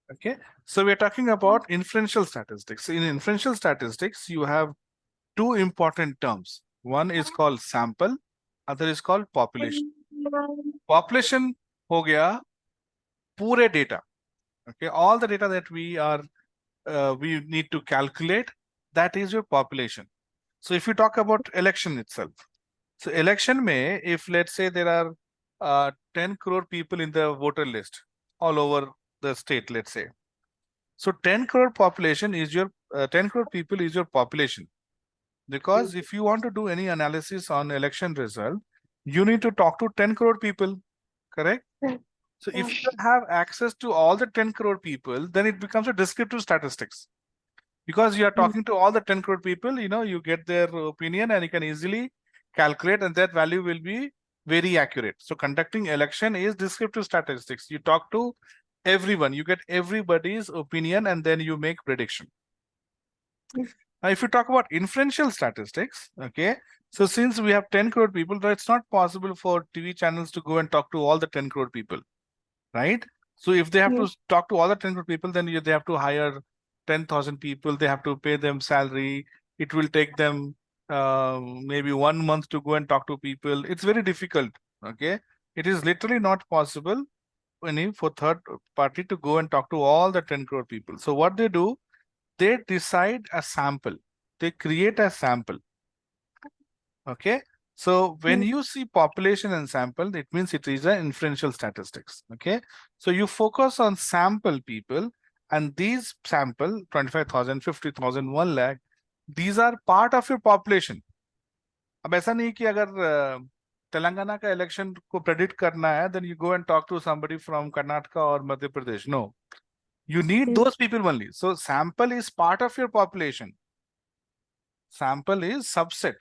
Okay, so we are talking about inferential statistics. In inferential statistics, you have two important terms. One is called sample, other is called population. Population हो गया पूरे data. Okay, all the data that we need to calculate, that is your population. So if you talk about election itself, so election may, if let's say there are 10 crore people in the voter list all over the state, let's say. So 10 crore population is your 10 crore people is your population. Because if you want to do any analysis on election result, you need to talk to 10 crore people, correct? So if you have access to all the 10 crore people, then it becomes a descriptive statistics. Because you are talking to all the 10 crore people, you get their opinion and you can easily calculate, and that value will be very accurate. So conducting election is descriptive statistics. You talk to everyone, you get everybody's opinion, and then you make prediction. Now, if you talk about inferential statistics, okay, so since we have 10 crore people, it's not possible for TV channels to go and talk to all the 10 crore people, right? So if they have to talk to all the 10 crore people, then they have to hire 10,000 people, they have to pay them salary. It will take them maybe 1 month to go and talk to people. It's very difficult, okay? It is literally not possible for third party to go and talk to all the 10 crore people. So what they do, they decide a sample. They create a sample. Okay. So when you see population and sample, it means it is an inferential statistics. Okay. So you focus on sample people, and these sample 25,000, 50,000, 1 lakh, these are part of your population. अब ऐसा नहीं कि अगर तेलंगाना का election को predict करना है, then you go and talk to somebody from Karnataka or Madhya Pradesh. No, you need those people only. So sample is part of your population. Sample is subset,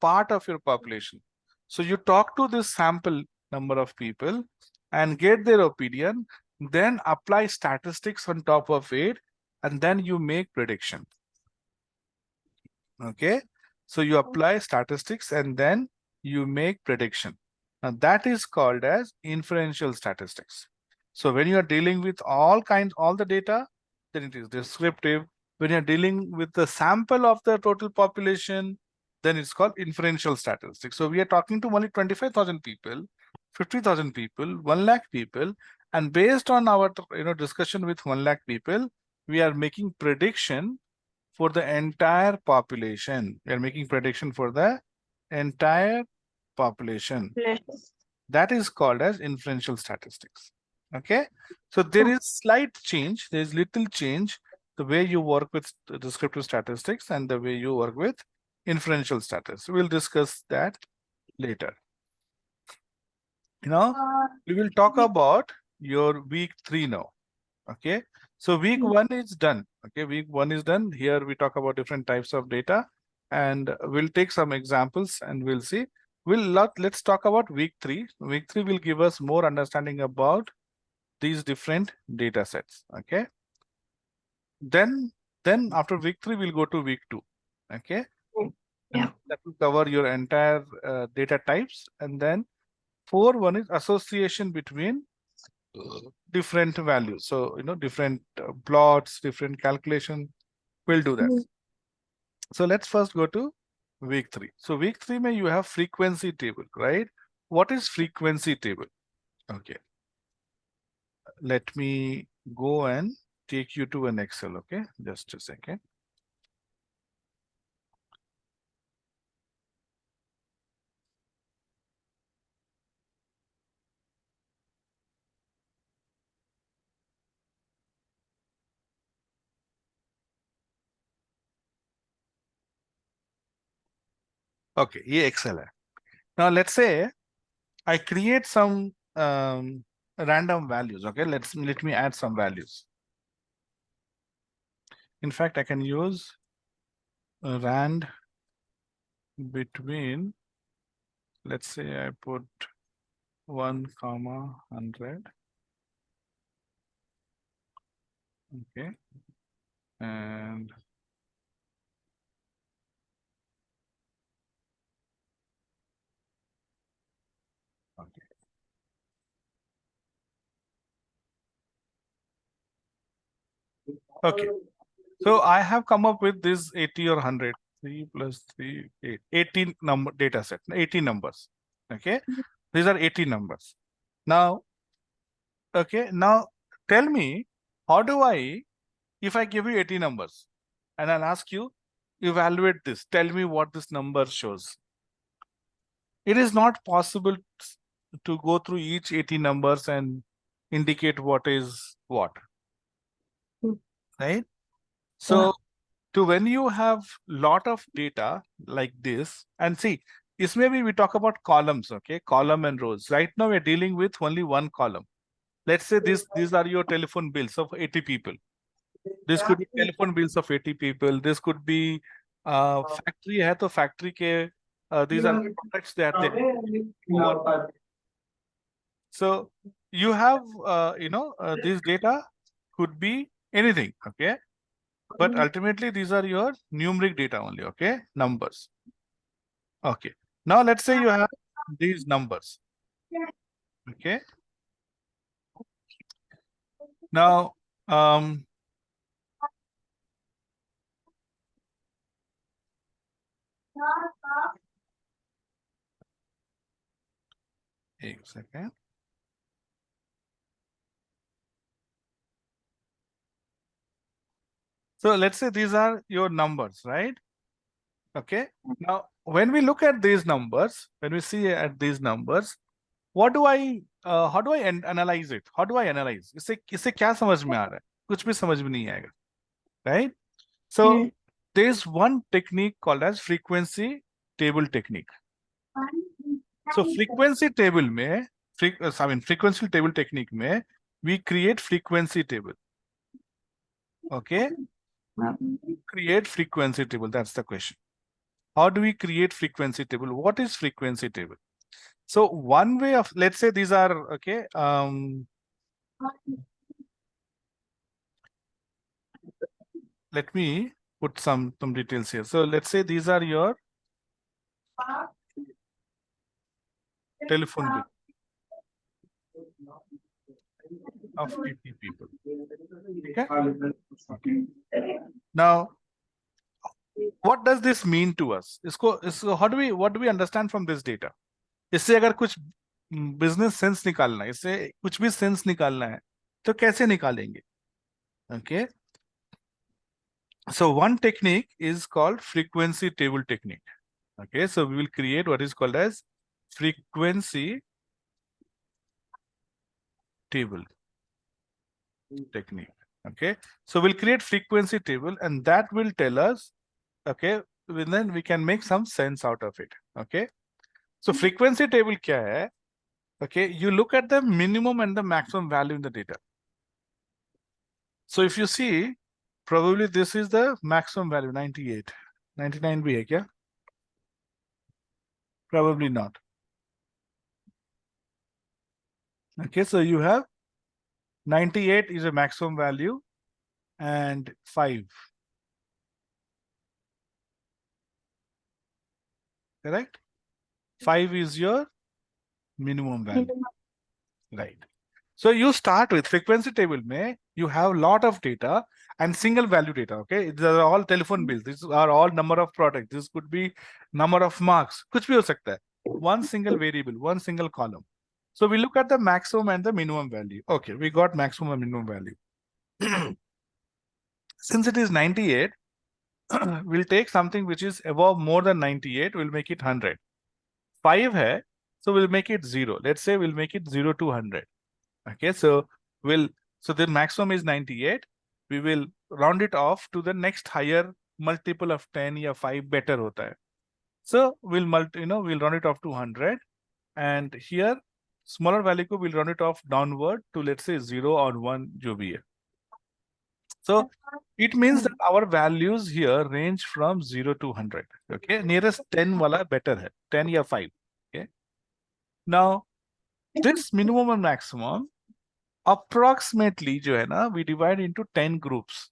part of your population. So you talk to this sample number of people and get their opinion, then apply statistics on top of it, and then you make prediction. Okay, so you apply statistics and then you make prediction. Now that is called as inferential statistics. So when you are dealing with all the data, then it is descriptive. When you're dealing with the sample of the total population, then it's called inferential statistics. So we are talking to only 25,000 people, 50,000 people, 1 lakh people, and based on our discussion with 1 lakh people, we are making prediction for the entire population. We are making prediction for the entire population. That is called as inferential statistics. Okay, so there is slight change, there is little change the way you work with descriptive statistics and the way you work with inferential statistics. We'll discuss that later. We will talk about your week 3 now. Okay, so week 1 is done. Okay, week 1 is done. Here we talk about different types of data, and we'll take some examples and we'll see. Let's talk about week 3. Week 3 will give us more understanding about these different data sets. Okay, then after week 3 we'll go to week 2. Okay, and that will cover your entire data types, and then 4.1 is association between different values. So different plots, different calculation, we'll do that. So let's first go to week 3. So week 3 may you have frequency table, right? What is frequency table? Okay, let me go and take you to an Excel. Okay, just a second. Okay, ये Excel है. Now let's say I create some random values. Okay, let me add some values. In fact, I can use rand between, let's say I put 1, 100. Okay, and okay. Okay. So I have come up with this 80 or 100. 3 plus 3, 8. 18 number data set, 18 numbers. Okay. These are 80 numbers. Now, okay. Now tell me, how do I, if I give you 80 numbers and I'll ask you, evaluate this, tell me what this number shows. It is not possible to go through each 80 numbers and indicate what is what, right? So to when you have lot of data like this, and see, this maybe we talk about columns, okay, column and rows. Right now we're dealing with only one column. Let's say these are your telephone bills of 80 people. This could be telephone bills of 80 people. This could be factory hai to factory ke these are the products that they work. So you have this data could be anything, okay, but ultimately these are your numeric data only, okay, numbers. Okay, now let's say you have these numbers, okay. Now a second. So let's say these are your numbers, right? Okay. Now, when we look at these numbers, when we see at these numbers, what do I, how do I analyze it? How do I analyze? इससे क्या समझ में आ रहा है? कुछ भी समझ में नहीं आएगा, right? So there's one technique called as frequency table technique. So frequency table में, frequency table technique में, we create frequency table. Okay. Create frequency table. That's the question. How do we create frequency table? What is frequency table? So one way of, let's say these are, okay, let me put some details here. So let's say these are your telephone bill of 80 people. Okay. Now, what does this mean to us? What do we understand from this data? इससे अगर कुछ business sense निकालना है, इससे कुछ भी sense निकालना है, तो कैसे निकालेंगे? Okay. So one technique is called frequency table technique. Okay, so we will create what is called as frequency table technique. Okay, so we'll create frequency table and that will tell us, okay, then we can make some sense out of it. Okay, so frequency table kya hai? Okay, you look at the minimum and the maximum value in the data. So if you see, probably this is the maximum value, 98. 99 bhi hai kya? Probably not. Okay, so you have 98 is a maximum value and 5. Correct? 5 is your minimum value. Right. So you start with frequency table mein, you have lot of data and single value data. Okay, these are all telephone bills. These are all number of products. This could be number of marks. कुछ भी हो सकता है. One single variable, one single column. So we look at the maximum and the minimum value. Okay, we got maximum and minimum value. Since it is 98, we'll take something which is above more than 98. We'll make it 100. 5 hai, so we'll make it 0. Let's say we'll make it 0 to 100. Okay, so the maximum is 98. We will round it off to the next higher multiple of 10 or 5 better hota hai. So we'll round it off to 100, and here smaller value ko we'll round it off downward to, let's say, 0 or 1 jo bhi hai. So it means that our values here range from 0 to 100. Okay, nearest 10 wala better hai, 10 or 5. Okay, now this minimum and maximum approximately jo hai na, we divide into 10 groups.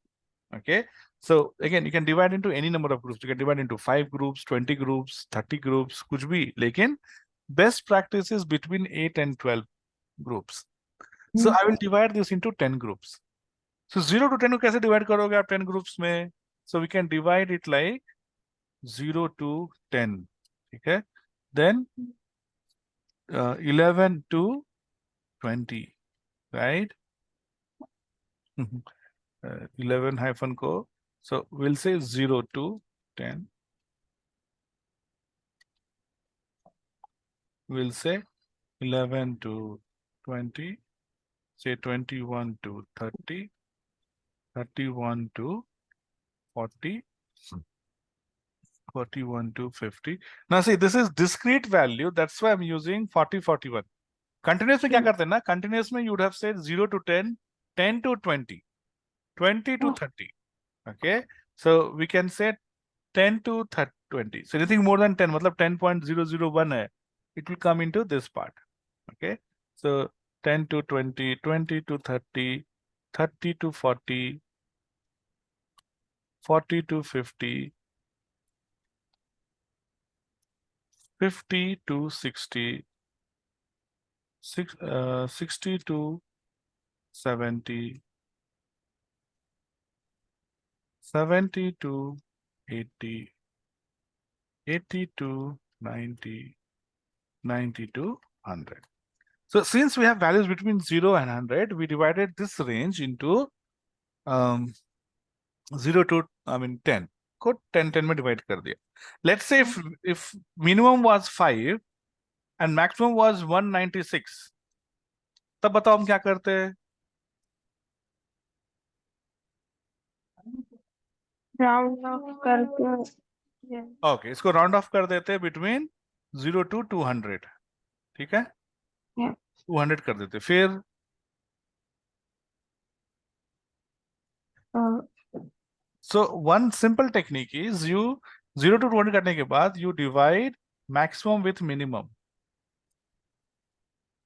Okay, so again, you can divide into any number of groups. You can divide into 5 groups, 20 groups, 30 groups, kuch bhi. Lekin best practice is between 8 and 12 groups. So I will divide this into 10 groups. So 0 to 10 को कैसे divide करोगे आप 10 groups में? So we can divide it like 0 to 10. ठीक है? Then 11 to 20, right? 11 hyphen को, so we'll say 0 to 10. We'll say 11 to 20, say 21 to 30, 31 to 40, 41 to 50. Now see, this is discrete value. That's why I'm using 40, 41. Continuous में क्या करते हैं ना? Continuous में you would have said 0 to 10, 10 to 20, 20 to 30. Okay. So we can say 10 to 30, 20. So anything more than 10, मतलब 10.001 है, it will come into this part. Okay. So 10 to 20, 20 to 30, 30 to 40, 40 to 50, 50 to 60, 60 to 70, 70 to 80, 80 to 90, 90 to 100. So since we have values between 0 and 100, we divided this range into 0 to 10 को 10 10 में divide कर दिया. Let's say if minimum was 5 and maximum was 196, तब बताओ हम क्या करते हैं? राउंड ऑफ करके ओके, इसको राउंड ऑफ कर देते हैं between 0 to 200. ठीक है? 200 कर देते. फिर so one simple technique is you 0 to 200 करने के बाद you divide maximum with minimum.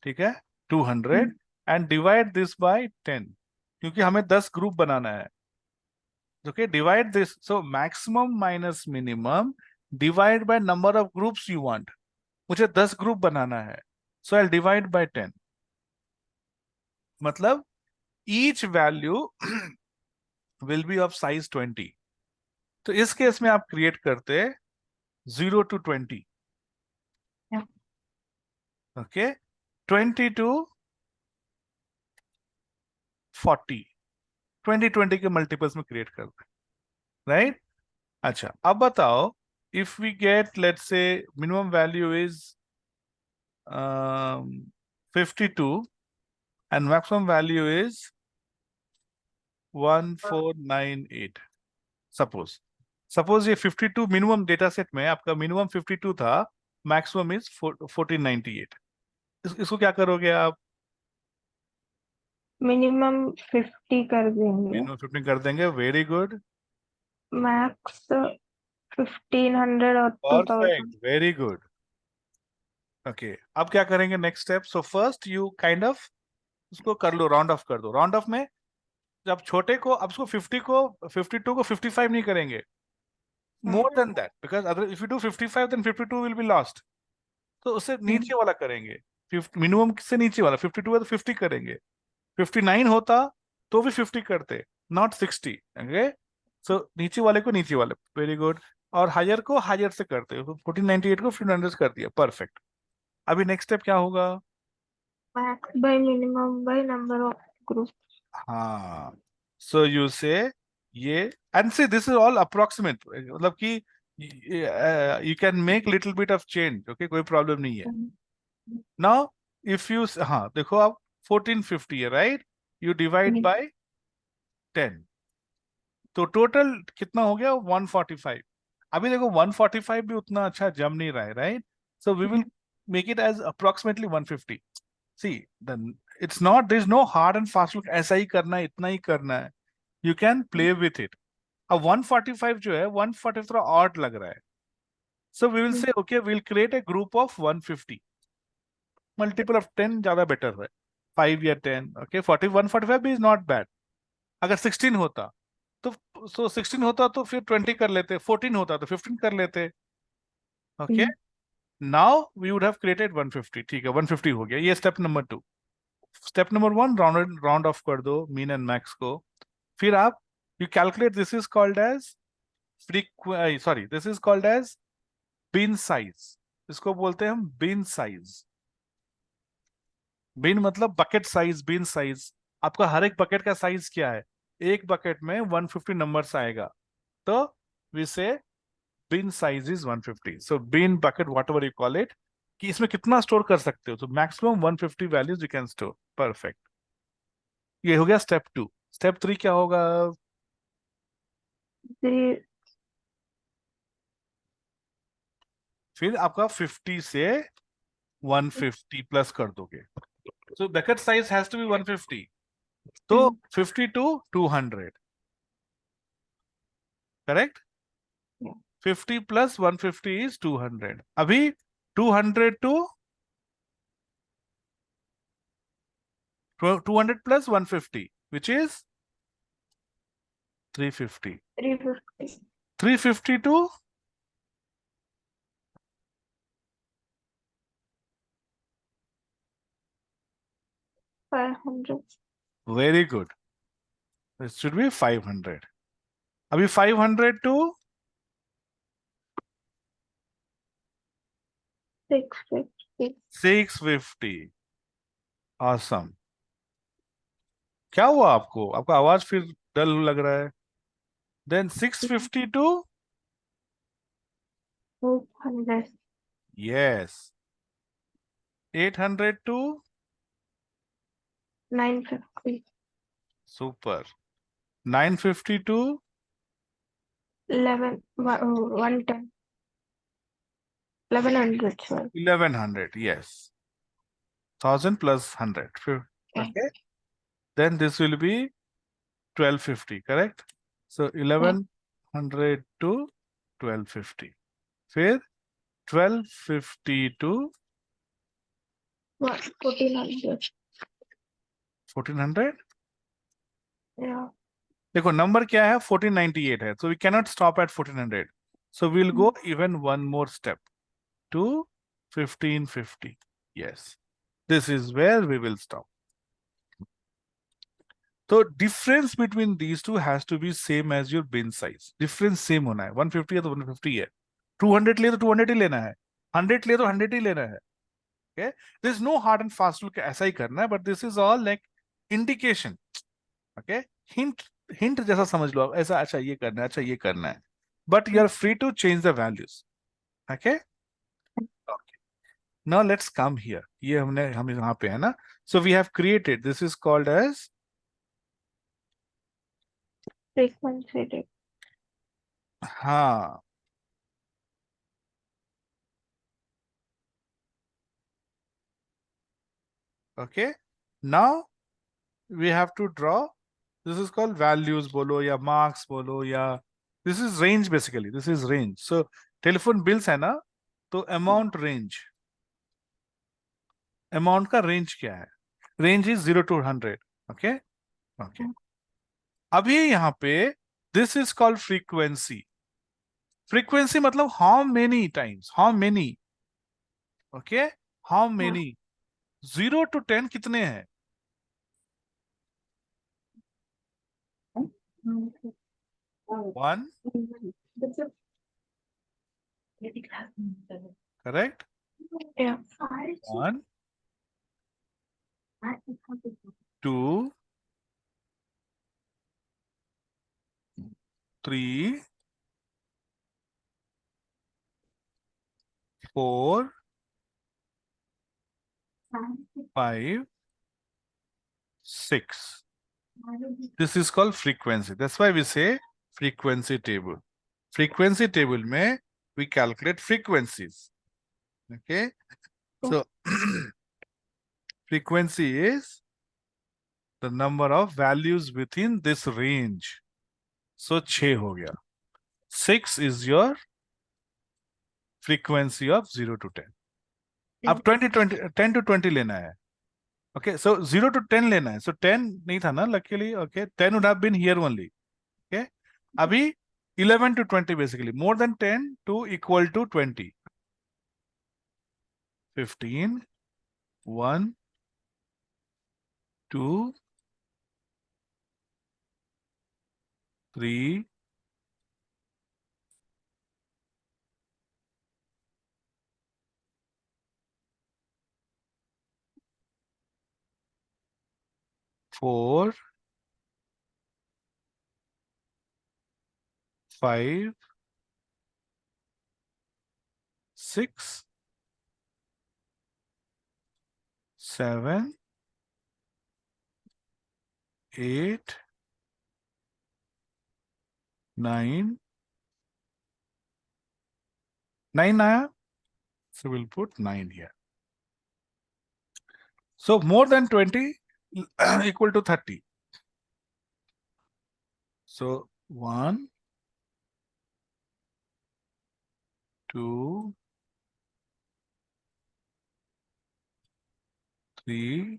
ठीक है? 200 and divide this by 10, क्योंकि हमें 10 ग्रुप बनाना है. Okay, divide this. So maximum minus minimum divide by number of groups you want. मुझे 10 group बनाना है. So I'll divide by 10. मतलब each value will be of size 20. तो इस केस में आप क्रिएट करते 0 to 20. Okay, 20 to 40, 20 के मल्टीपल्स में क्रिएट करते, राइट? अच्छा, अब बताओ, if we get, let's say minimum value is 52 and maximum value is 1498. Suppose ये 52 मिनिमम डेटा सेट में आपका मिनिमम 52 था, मैक्सिमम इज 1498. इसको क्या करोगे आप? मिनिमम 50 कर देंगे, मिनिमम 15 कर देंगे. वेरी गुड, मैक्स 1500 और 2000. Perfect, very good. ओके, अब क्या करेंगे next step? So first you kind of उसको कर लो, राउंड ऑफ कर दो. राउंड ऑफ में जब छोटे को, अब उसको 50 को 52 को 55 नहीं करेंगे, more than that, because other if you do 55 then 52 will be lost. तो उससे नीचे वाला करेंगे, मिनिमम से नीचे वाला. 52 है तो 50 करेंगे. 59 होता तो भी 50 करते, नॉट 60. ओके, सो नीचे वाले को नीचे वाले. Very good. और हायर को हायर से करते, 1498 को 1500 कर दिया. परफेक्ट. अभी नेक्स्ट स्टेप क्या होगा? Max bye minimum by number of group. हाँ, सो यू से ये, and see this is all approximate, मतलब कि you can make little bit of change. Okay, कोई प्रॉब्लम नहीं है. नाउ इफ यू, हाँ देखो आप 1450 है, राइट? यू डिवाइड बाय 10, तो टोटल कितना हो गया? 145. अभी देखो 145 भी उतना अच्छा जम नहीं रहा है, right? So we will make it as approximately 150. See then it's not, there is no hard and fast look, ऐसा ही करना है, इतना ही करना है. You can play with it. अब 145 जो है, 145 थोड़ा ऑड लग रहा है. So we will say okay, we will create a group of 150. Multiple of 10 ज्यादा बेटर है, 5 या 10. ओके, 145 भी इज नॉट बैड. अगर 16 होता तो 16 होता तो फिर 20 कर लेते. 14 होता तो 15 कर लेते. Okay, now we would have created 150. ठीक है, 150 हो गया. ये step number 2. Step number 1, round off कर दो मीन एंड मैक्स को. फिर आप you calculate, this is called as this is called as bin size. इसको बोलते हैं हम bin size. bin मतलब बकेट साइज, bin साइज. आपका हर एक बकेट का साइज क्या है? एक बकेट में 150 नंबर्स आएगा, तो we say bin size is 150. So bin bucket, whatever you call it, कि इसमें कितना स्टोर कर सकते हो? तो maximum 150 values you can store. Perfect. ये हो गया स्टेप 2. स्टेप 3 क्या होगा? 3 फिर आपका 50 से 150 प्लस कर दोगे. So bucket size has to be 150. तो 50 to 200. Correct. Yeah. 50 plus 150 is 200. अभी 200 to 200 plus 150, which is 350. 350. 350 to 500. very good. It should be 500. अभी 500 to 650. 650. Awesome. क्या हुआ आपको? आपका आवाज फिर डल लग रहा है. Then 650 to 800. yes. 800 to 950. super. 950 to 110. 1100. Sorry. 1100. Yes. 1000 plus 100. Okay. Then this will be 1250. Correct. So 1100 to 1250. फिर 1250 to 1400. 1400. Yeah. देखो नंबर क्या है? 1498 है. So we cannot stop at 1400. So we'll go even one more step to 1550. Yes. This is where we will stop. तो difference between these two has to be same as your bin size. Difference same होना है. 150 है तो 150 है. 200 लिए तो 200 ही लेना है. 100 लिए तो 100 ही लेना है. Okay? There is no hard and fast rule कि ऐसा ही करना है, but this is all like indication. Okay? Hint जैसा समझ लो. ऐसा अच्छा ये करना है, अच्छा ये करना है. But you are free to change the values. Okay? Okay. Now let's come here. ये हम यहाँ पे है ना. So we have created. This is called as Frequency rate. हाँ. Okay. Now we have to draw. This is called values बोलो या marks बोलो या this is range basically. This is range. So telephone bills है ना, तो amount range. Amount का range क्या है? Range is 0 to 100. Okay. Okay. अभी यहाँ पे this is called frequency. Frequency मतलब how many times? How many? Okay. How many? 0 to 10 कितने हैं? 1. Correct. Yeah. 1, 2, 3, 4, 5, 6. This is called frequency. That's why we say frequency table. Frequency table में we calculate frequencies. Okay. So frequency is the number of values within this range. So 6 हो गया. 6 is your frequency of 0 to 10. अब 10 to 20 लेना है. Okay, so 0 to 10 लेना है. So 10 नहीं था ना, luckily. Okay, 10 would have been here only. Okay, अभी 11 to 20 basically. More than 10 to equal to 20. 15, 1, 2, 3, 4, 5, 6, 7, 8, 9. 9 आया, so we'll put 9 here. So more than 20 equal to 30. So 1, 2, 3,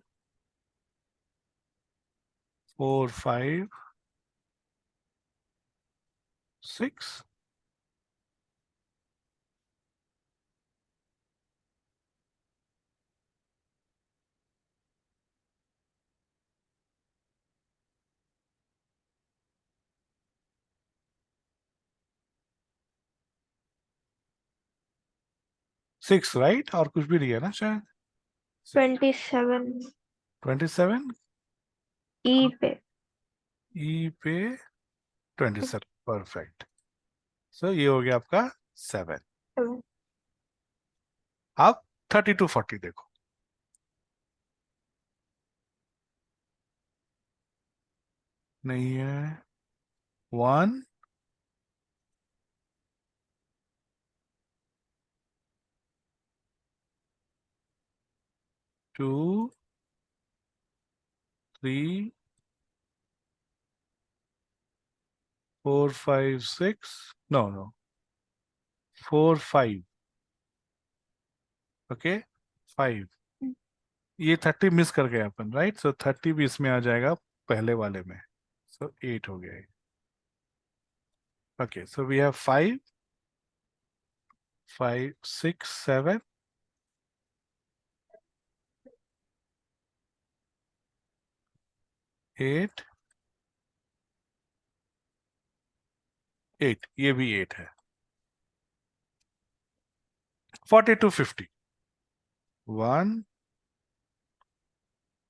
4, 5, 6, 6, right? और कुछ भी नहीं है ना शायद? 27 27, E पे E पे 27, perfect. So ये हो गया आपका 7. 7 आप 30 to 40 देखो. नहीं है. 1, 2, 3, 4, 5, 6. No. 4, 5. Okay, 5. ये 30 मिस कर गए अपन, राइट? सो 30 भी इसमें आ जाएगा पहले वाले में. सो 8 हो गया. Okay, so we have 5, 5, 6, 7, 8, 8. ये भी 8 है. 40 to 50. 1,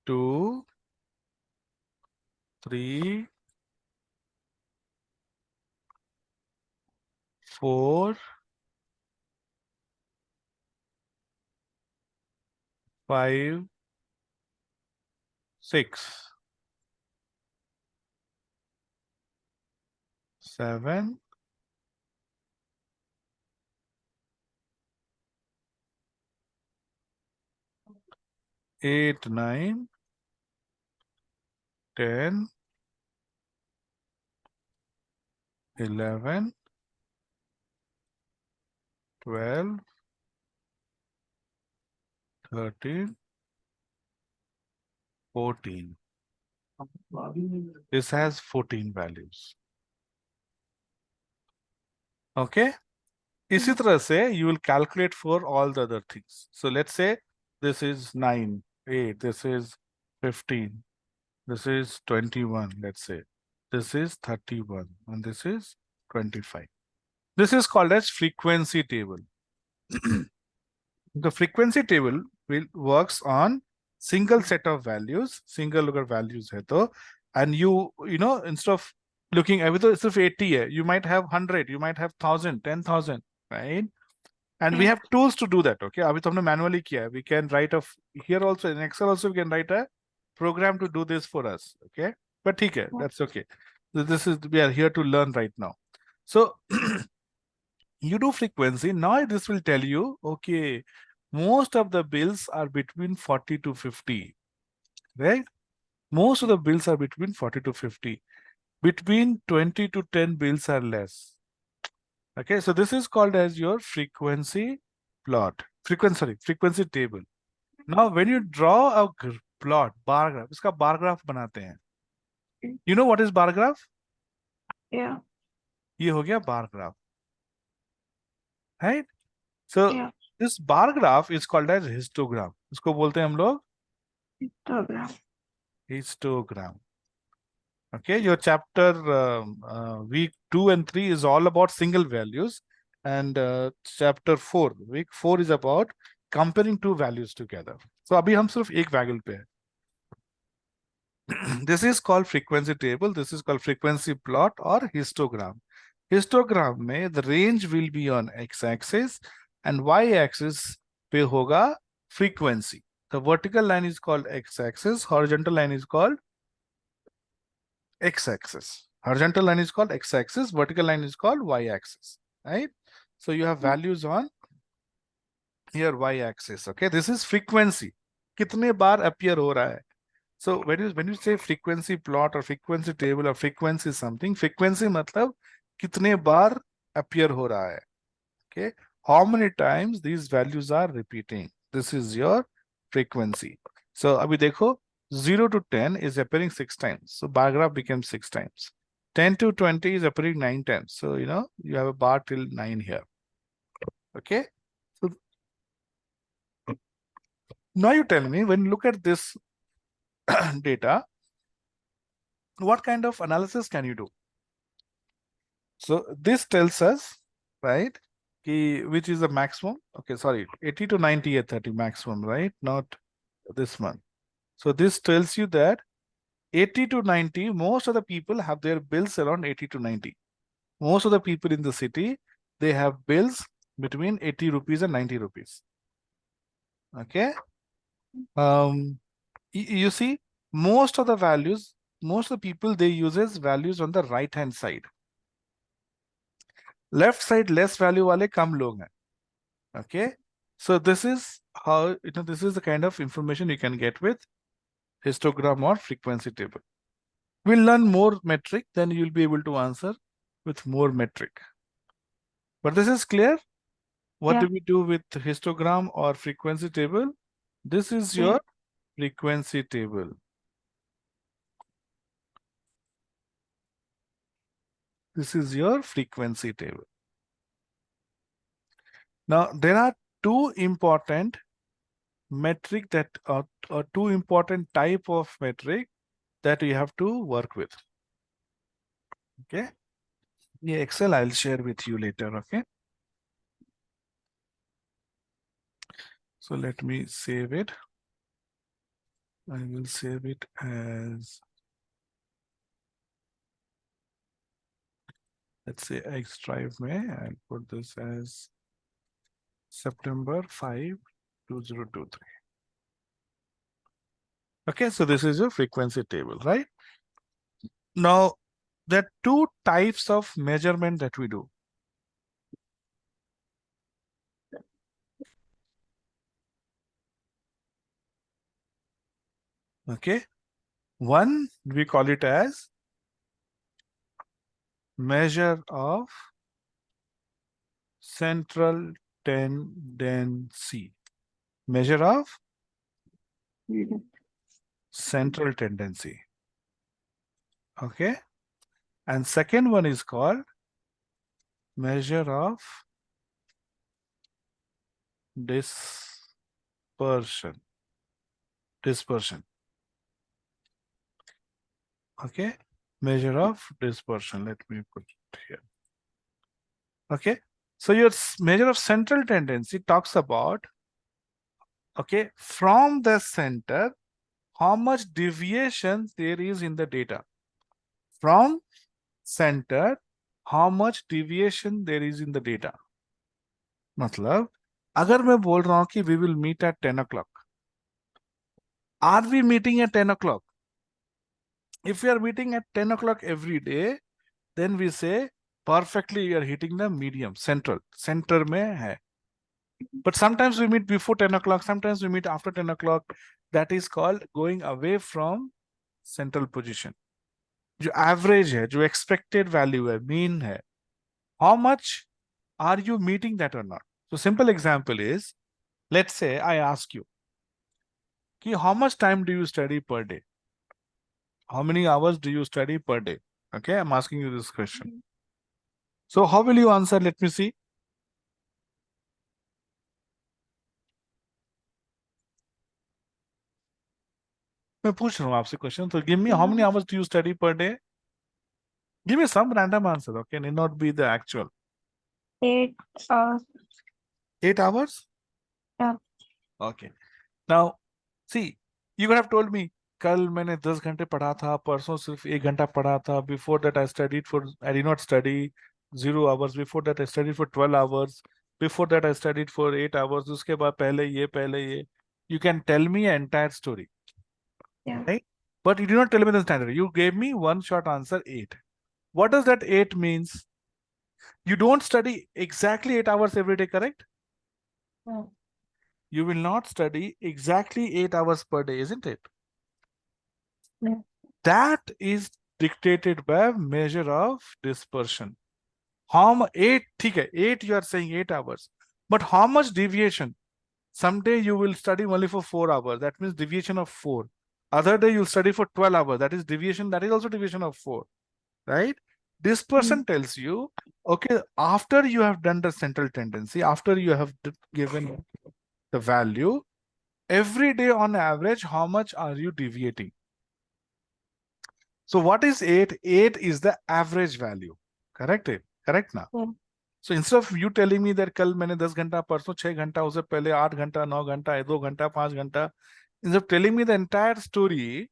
2, 3, 4, 5, 6, 7, 8, 9, 10, 11, 12, 13, 14. This has 14 values. Okay? इसी तरह से you will calculate for all the other things. So let's say this is 9, 8, this is 15, this is 21, let's say. This is 31, and this is 25. This is called as frequency table. The frequency table works on single set of values, single अगर values है तो, and you know, instead of looking, अभी तो सिर्फ 80 है, you might have 100, you might have 1000, 10,000, right? And we have tools to do that. Okay, अभी तो हमने manually किया है. We can write here also in Excel also we can write a program to do this for us. Okay, but ठीक है, that's okay. This is, we are here to learn right now. So you do frequency. Now this will tell you, okay, most of the bills are between 40 to 50, right? Most of the bills are between 40 to 50. Between 20 to 10 bills are less. Okay, so this is called as your frequency plot. Frequency table. Now, when you draw a plot, bar graph, इसका bar graph बनाते हैं. You know what is bar graph? Yeah. ये हो गया bar graph, right? So Yeah. this bar graph is called as histogram. इसको बोलते हैं हम लोग Histogram. histogram. Okay, your chapter week 2 and 3 is all about single values, and chapter 4 week 4 is about comparing two values together. So अभी हम सिर्फ एक value पे हैं. This is called frequency table. This is called frequency plot or histogram. Histogram में the range will be on x-axis and y-axis पे होगा frequency. The vertical line is called x-axis. Horizontal line is called x-axis. Horizontal line is called x-axis. Vertical line is called y-axis. Right? So you have values on here y-axis. Okay, this is frequency. कितने बार appear हो रहा है? So when you say frequency plot or frequency table or frequency something, frequency मतलब कितने बार appear हो रहा है. Okay, how many times these values are repeating? This is your frequency. So अभी देखो 0 to 10 is appearing 6 times. So bar graph becomes 6 times. 10 to 20 is appearing 9 times. So you know you have a bar till 9 here. Okay. So now you tell me, when you look at this data, what kind of analysis can you do? So this tells us, right, which is the maximum. Okay, sorry, 80 to 90 at 30 maximum, right? Not this one. So this tells you that 80 to 90, most of the people have their bills around 80 to 90. Most of the people in the city, they have bills between 80 rupees and 90 rupees. Okay. You see, most of the values, most of the people, they uses values on the right hand side. Left side less value wale kam log hain. Okay, so this is how, this is the kind of information you can get with histogram or frequency table. We'll learn more metric, then you'll be able to answer with more metric. But this is clear. What do we do with histogram or frequency table? This is your frequency table. This is your frequency table. Now, there are two important metric that are two important type of metric that you have to work with. Okay. Yeah, Excel I'll share with you later. Okay. So let me save it. I will save it as, let's say, X drive may, and put this as September 5, 2023. Okay, so this is your frequency table, right? Now, there are two types of measurement that we do. Okay, one we call it as measure of central tendency. Measure of central tendency. Okay, and second one is called measure of dispersion. Okay, measure of dispersion. Let me put it here. Okay, so your measure of central tendency talks about, okay, from the center, how much deviation there is in the data. From center, how much deviation there is in the data. मतलब अगर मैं बोल रहा हूं कि we will meet at 10 o'clock, are we meeting at 10 o'clock? If we are meeting at 10 o'clock every day, then we say perfectly you are hitting the medium, central. Center में है. But sometimes we meet before 10 o'clock, sometimes we meet after 10 o'clock. That is called going away from central position. जो average है, जो expected value है, mean है, how much are you meeting that or not? So simple example is, let's say I ask you, how much time do you study per day? How many hours do you study per day? Okay, I'm asking you this question. So how will you answer? Let me see. मैं पूछ रहा हूँ आपसे question. So give me, how many hours do you study per day? Give me some random answer, okay? Need not be the actual. 8 hours. 8 hours? Yeah. Okay. Now, see, you could have told me, कल मैंने 10 घंटे पढ़ा था, परसों सिर्फ 1 घंटा पढ़ा था. Before that, I did not study 0 hours. Before that, I studied for 12 hours. Before that, I studied for 8 hours. उसके बाद पहले ये. You can tell me an entire story, Yeah. right? But you did not tell me the standard. You gave me one short answer, 8. What does that 8 means? You don't study exactly 8 hours every day, correct? No. You will not study exactly 8 hours per day, isn't it? Yeah. That is dictated by measure of dispersion. How much 8, ठीक है, 8 you are saying 8 hours. But how much deviation? Someday you will study only for 4 hours. That means deviation of 4. Other day you'll study for 12 hours. That is deviation. That is also deviation of 4. Right? Dispersion tells you, okay, after you have done the central tendency, after you have given the value, every day on average, how much are you deviating? So what is 8? 8 is the average value. Correct it? Correct now. Yeah. So instead of you telling me that कल मैंने 10 घंटा परसों 6 घंटा उससे पहले 8 घंटा 9 घंटा 2 घंटा 5 घंटा, instead of telling me the entire story,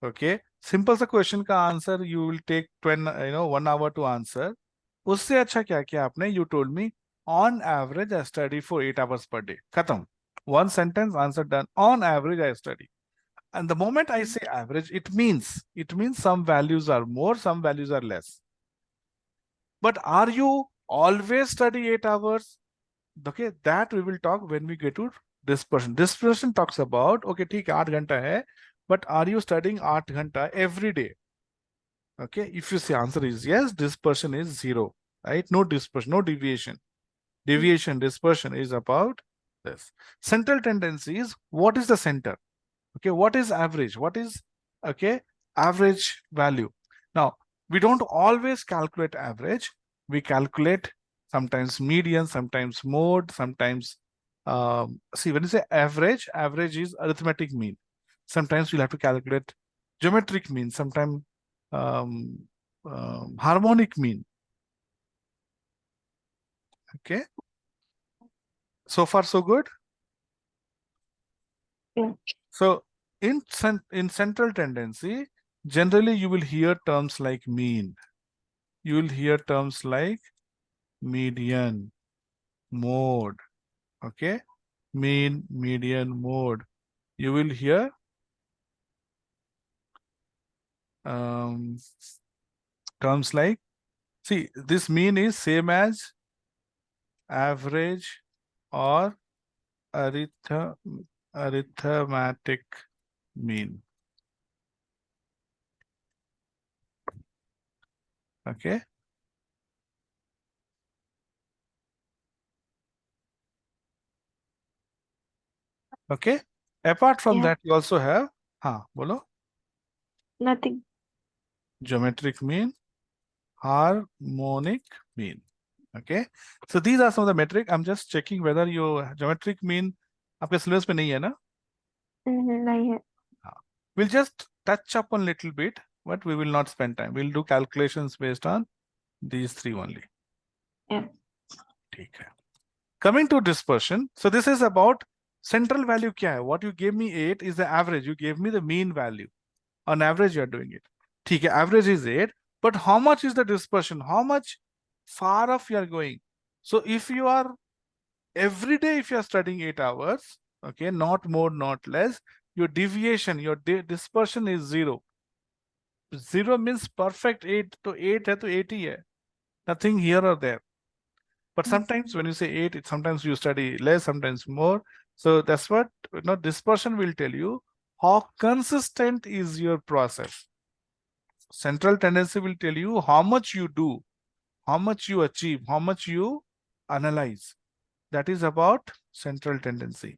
okay, simple सा question का answer you will take 1 hour to answer. उससे अच्छा क्या किया आपने? You told me on average I study for 8 hours per day. खत्म. One sentence, answer done. On average I study. And the moment I say average, it means some values are more, some values are less. But are you always study 8 hours? Okay, that we will talk when we get to dispersion. Dispersion talks about, okay, ठीक है 8 घंटा है, but are you studying 8 घंटा every day? Okay, if you say answer is yes, dispersion is 0, right? No dispersion, no deviation. Deviation, dispersion is about this. Central tendency is, what is the center? Okay, what is average? What is, okay, average value? Now, we don't always calculate average. We calculate sometimes median, sometimes mode, sometimes, see, when you say average, average is arithmetic mean. Sometimes we'll have to calculate geometric mean, sometimes harmonic mean. Okay. So far, so good? Yeah. So in central tendency, generally you will hear terms like mean. You will hear terms like median, mode, okay? Mean, median, mode. You will hear terms like, see, this mean is same as average or arithmetic mean. Okay. Okay. Apart from Yeah. that, you also have, bolo, Nothing. geometric mean, harmonic mean. Okay. So these are some of the metric. I'm just checking whether your geometric mean आपके syllabus में नहीं है ना? नहीं है. We'll just touch up on little bit, but we will not spend time. We'll do calculations based on these 3 only. Yeah. ठीक है. Coming to dispersion, so this is about central value क्या है? What you gave me 8 is the average. You gave me the mean value. On average, you are doing it. ठीक है, average is 8, but how much is the dispersion? How much far off you are going? So if you are every day, if you are studying 8 hours, okay, not more, not less, your deviation, your dispersion is 0. 0 means perfect 8, to 8 है तो 8 ही है. Nothing here or there. But sometimes when you say 8, sometimes you study less, sometimes more. So that's what, dispersion will tell you how consistent is your process. Central tendency will tell you how much you do, how much you achieve, how much you analyze. That is about central tendency.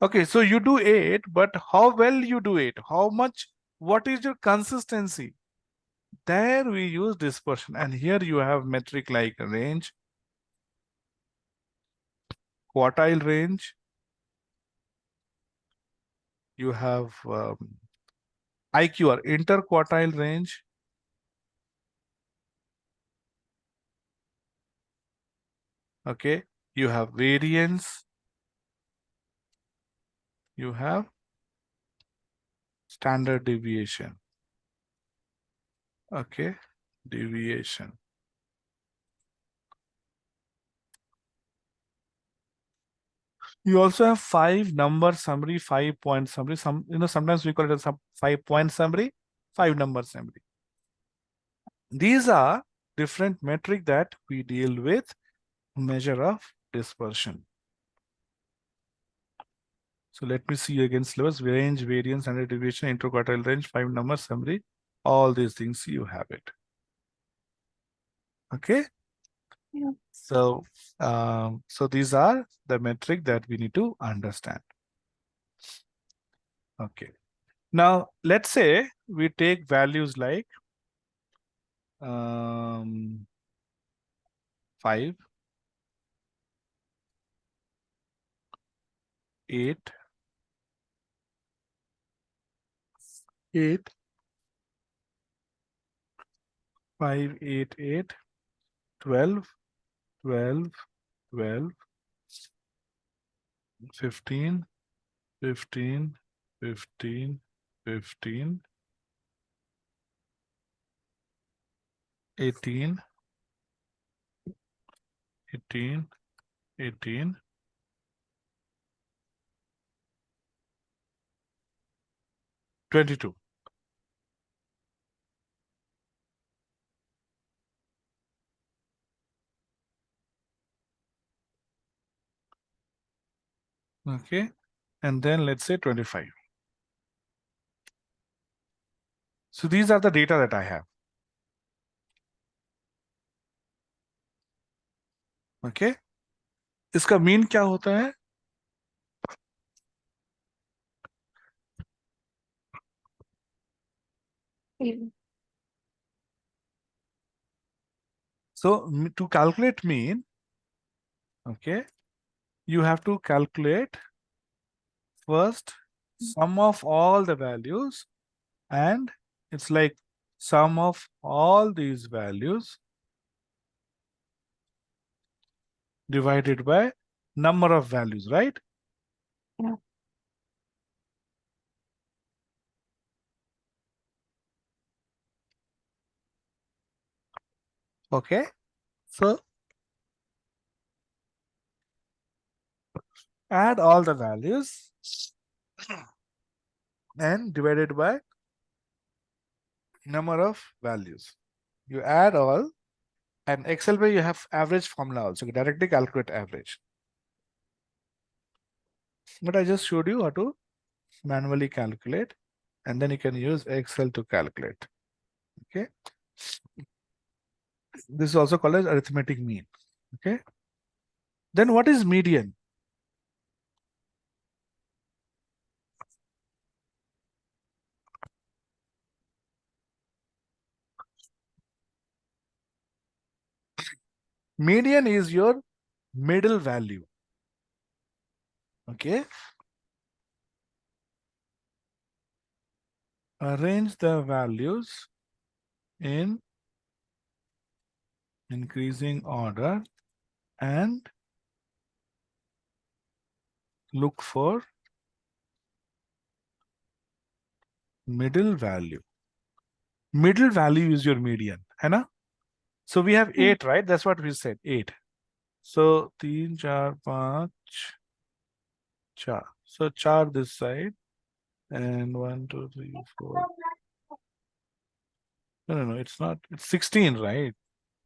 Okay, so you do 8, but how well you do it? How much, what is your consistency? There we use dispersion. And here you have metric like range, quartile range. You have IQ or interquartile range. Okay, you have variance, you have standard deviation. Okay, deviation. You also have 5 number summary, 5 point summary. Sometimes we call it as a 5 point summary, 5 number summary. These are different metric that we deal with measure of dispersion. So let me see again syllabus, range, variance, standard deviation, interquartile range, 5 number summary, all these things you have it. Okay. Yeah. So these are the metric that we need to understand. Okay. Now let's say we take values like 5, 8, 8, 5, 8, 8, 12, 12, 12, 15, 15, 15, 15, 18, 18, 18, 22. Okay. And then let's say 25. So these are the data that I have. Okay. इसका mean क्या होता है? Yeah. So to calculate mean, okay, you have to calculate first sum of all the values, and it's like sum of all these values divided by number of values, right? Yeah. Okay. So add all the values and divided by number of values. You add all, and Excel where you have average formula also. You can directly calculate average. But I just showed you how to manually calculate, and then you can use Excel to calculate. Okay. This is also called as arithmetic mean. Okay. Then what is median? Median is your middle value. Okay. Arrange the values in increasing order and look for middle value. Middle value is your median, है ना? So we have 8, right? That's what we said, 8. So 3, 4, 5, 4. So 4 this side, and 1, 2, 3, 4. No, it's not. It's 16, right?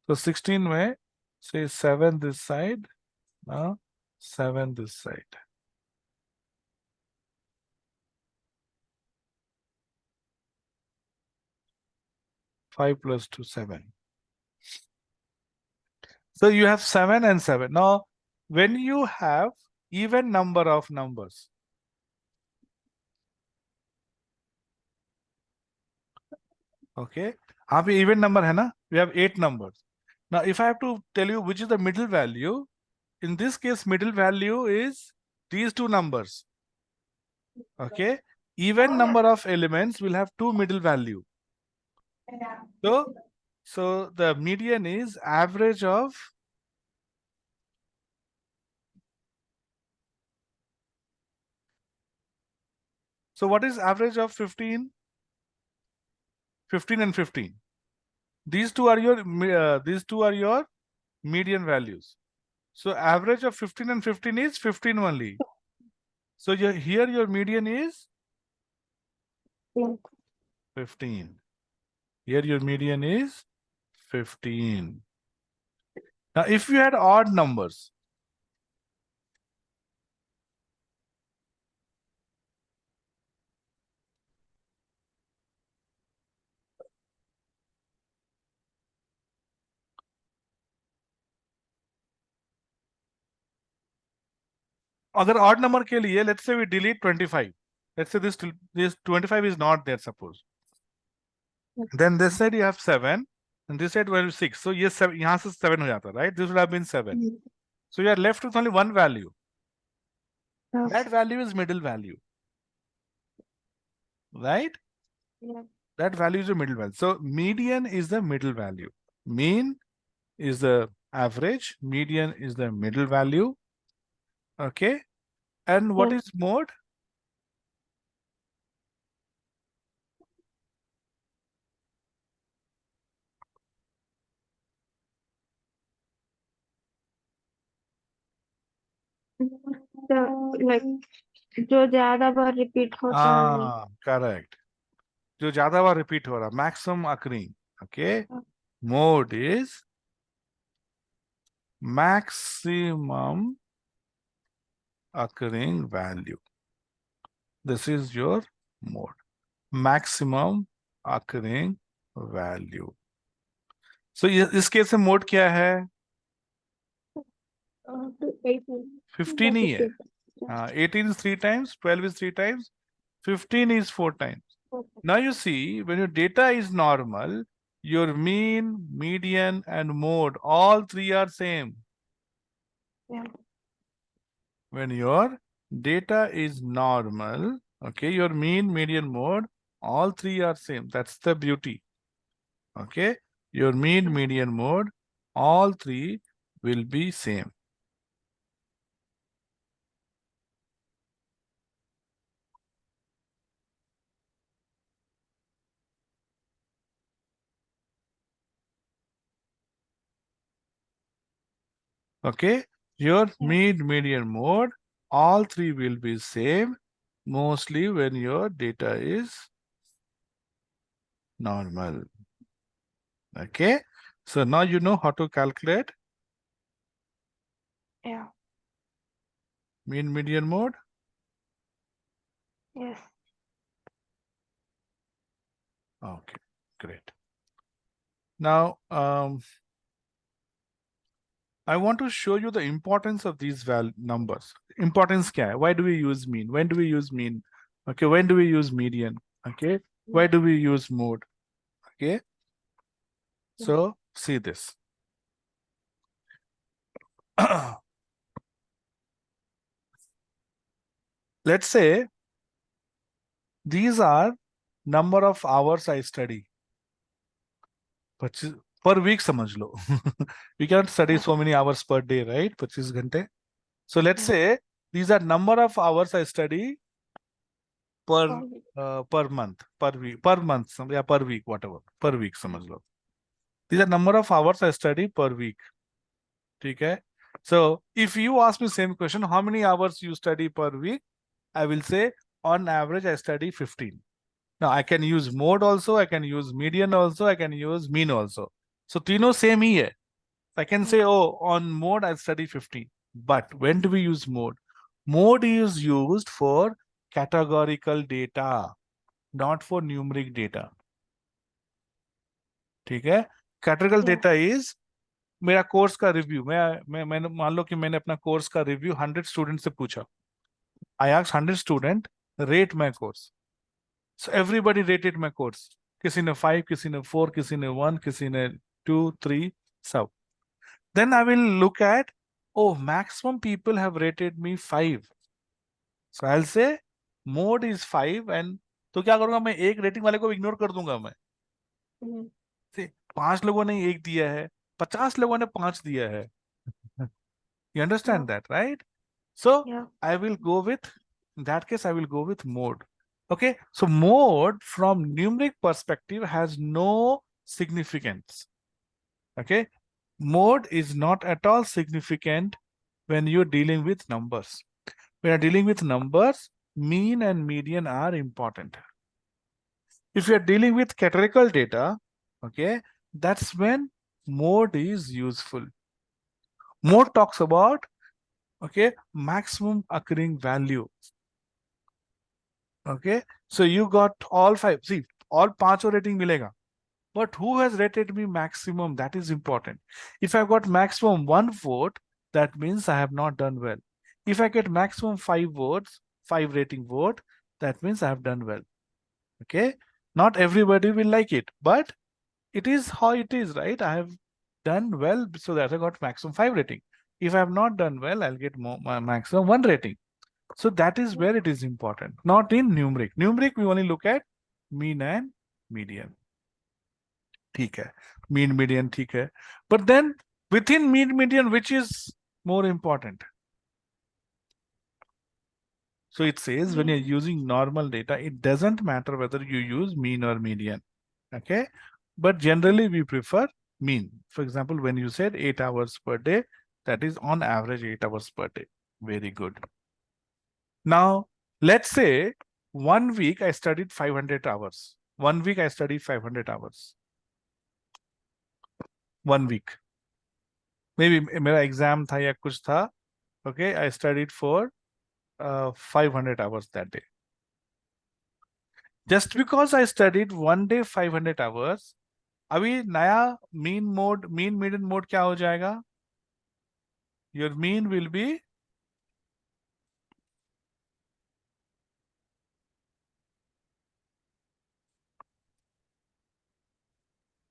So 16 way, say 7 this side, 7 this side. 5 plus 2, 7. So you have 7 and 7. Now, when you have even number of numbers, okay, आप even number है ना? We have 8 numbers. Now, if I have to tell you which is the middle value, in this case, middle value is these 2 numbers. Okay, even number of elements will have 2 middle value. So the median is average of So what is average of 15? 15 and 15. These two are your median values. So average of 15 and 15 is 15 only. So here your median is Yeah. 15. Here your median is 15. Now if you had odd numbers, अगर odd number के लिए, let's say we delete 25. Let's say this 25 is not there, suppose. Then this side you have 7, and this side value 6. So yes, 7, यहाँ से 7 हो जाता, right? This would have been 7. So you are left with only one value. That value is middle value, right? Yeah. That value is the middle value. So median is the middle value. Mean is the average. Median is the middle value. Okay. And what Yeah. is mode? Like जो ज्यादा बार repeat होता है Correct. जो ज्यादा बार repeat हो रहा, maximum occurring. Okay. Mode is maximum occurring value. This is your mode. Maximum occurring value. So इस case में मोड क्या है? 15 ही है. 18 is 3 times, 12 is 3 times, 15 is 4 times. Now you see, when your data is normal, your mean, median, and mode, all three are same. Yeah. When your data is normal, okay, your mean, median, mode, all three are same. That's the beauty. Okay, your mean, median, mode, all three will be same. Okay, your mean, median, mode, all three will be same, mostly when your data is normal. Okay, so now you know how to calculate Yeah. mean, median, mode. Yes. Okay, great. Now, I want to show you the importance of these numbers. Importance kya hai? Why do we use mean? When do we use mean? Okay, when do we use median? Okay, why do we use mode? Okay, so see this. Let's say these are number of hours I study. Per week समझ लो. We cannot study so many hours per day, right? 25 घंटे. So let's say these are number of hours I study per month, per week, per month, yeah, per week, whatever, per week समझ लो. These are number of hours I study per week. ठीक है? So if you ask me same question, how many hours you study per week? I will say on average I study 15. Now I can use mode also, I can use median also, I can use mean also. So तीनों same ही है. I can say, oh, on mode I study 15. But when do we use mode? Mode is used for categorical data, not for numeric data. ठीक है? Categorical data is मेरा course का review. मैंने मान लो कि मैंने अपना कोर्स का रिव्यू 100 स्टूडेंट से पूछा. I asked 100 student rate my course. So everybody rated my course. किसी ने 5, किसी ने 4, किसी ने 1, किसी ने 2, 3, so. Then I will look at, oh, maximum people have rated me 5. So I'll say mode is 5 and तो क्या करूंगा मैं एक रेटिंग वाले को इग्नोर कर दूंगा मैं. See, 5 लोगों ने 1 दिया है, 50 लोगों ने 5 दिया है. You understand that, right? So I will go with, in that case I will go with mode. Okay, so mode from numeric perspective has no significance. Okay, mode is not at all significant when you're dealing with numbers. When you're dealing with numbers, mean and median are important. If you're dealing with categorical data, okay, that's when mode is useful. Mode talks about, okay, maximum occurring value. Okay, so you got all five. See, all पांचों rating मिलेगा. But who has rated me maximum? That is important. If I've got maximum 1 vote, that means I have not done well. If I get maximum 5 votes, 5 rating vote, that means I have done well. Okay, not everybody will like it, but it is how it is, right? I have done well, so that I got maximum 5 rating. If I have not done well, I'll get maximum 1 rating. So that is where it is important, not in numeric. Numeric, we only look at mean and median. ठीक है, mean median ठीक है, but then within mean median, which is more important? So it says when you're using normal data, it doesn't matter whether you use mean or median. Okay, but generally we prefer mean. For example, when you said 8 hours per day, that is on average 8 hours per day. Very good. Now let's say 1 week I studied 500 hours. 1 week I studied 500 hours. 1 week. Maybe मेरा exam था या कुछ था. Okay, I studied for 500 hours that day. Just because I studied one day 500 hours, अभी नया mean mode, mean median mode क्या हो जाएगा? Your mean will be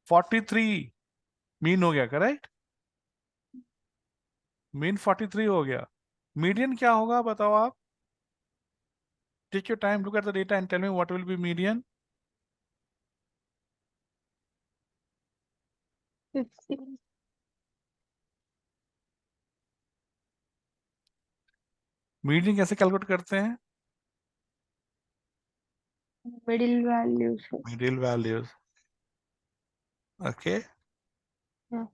43. Mean हो गया, correct? Mean 43 हो गया. Median क्या होगा बताओ आप? Take your time, look at the data and tell me what will be median. 15. Median कैसे calculate करते हैं? Middle values. Middle values. Okay. Yeah.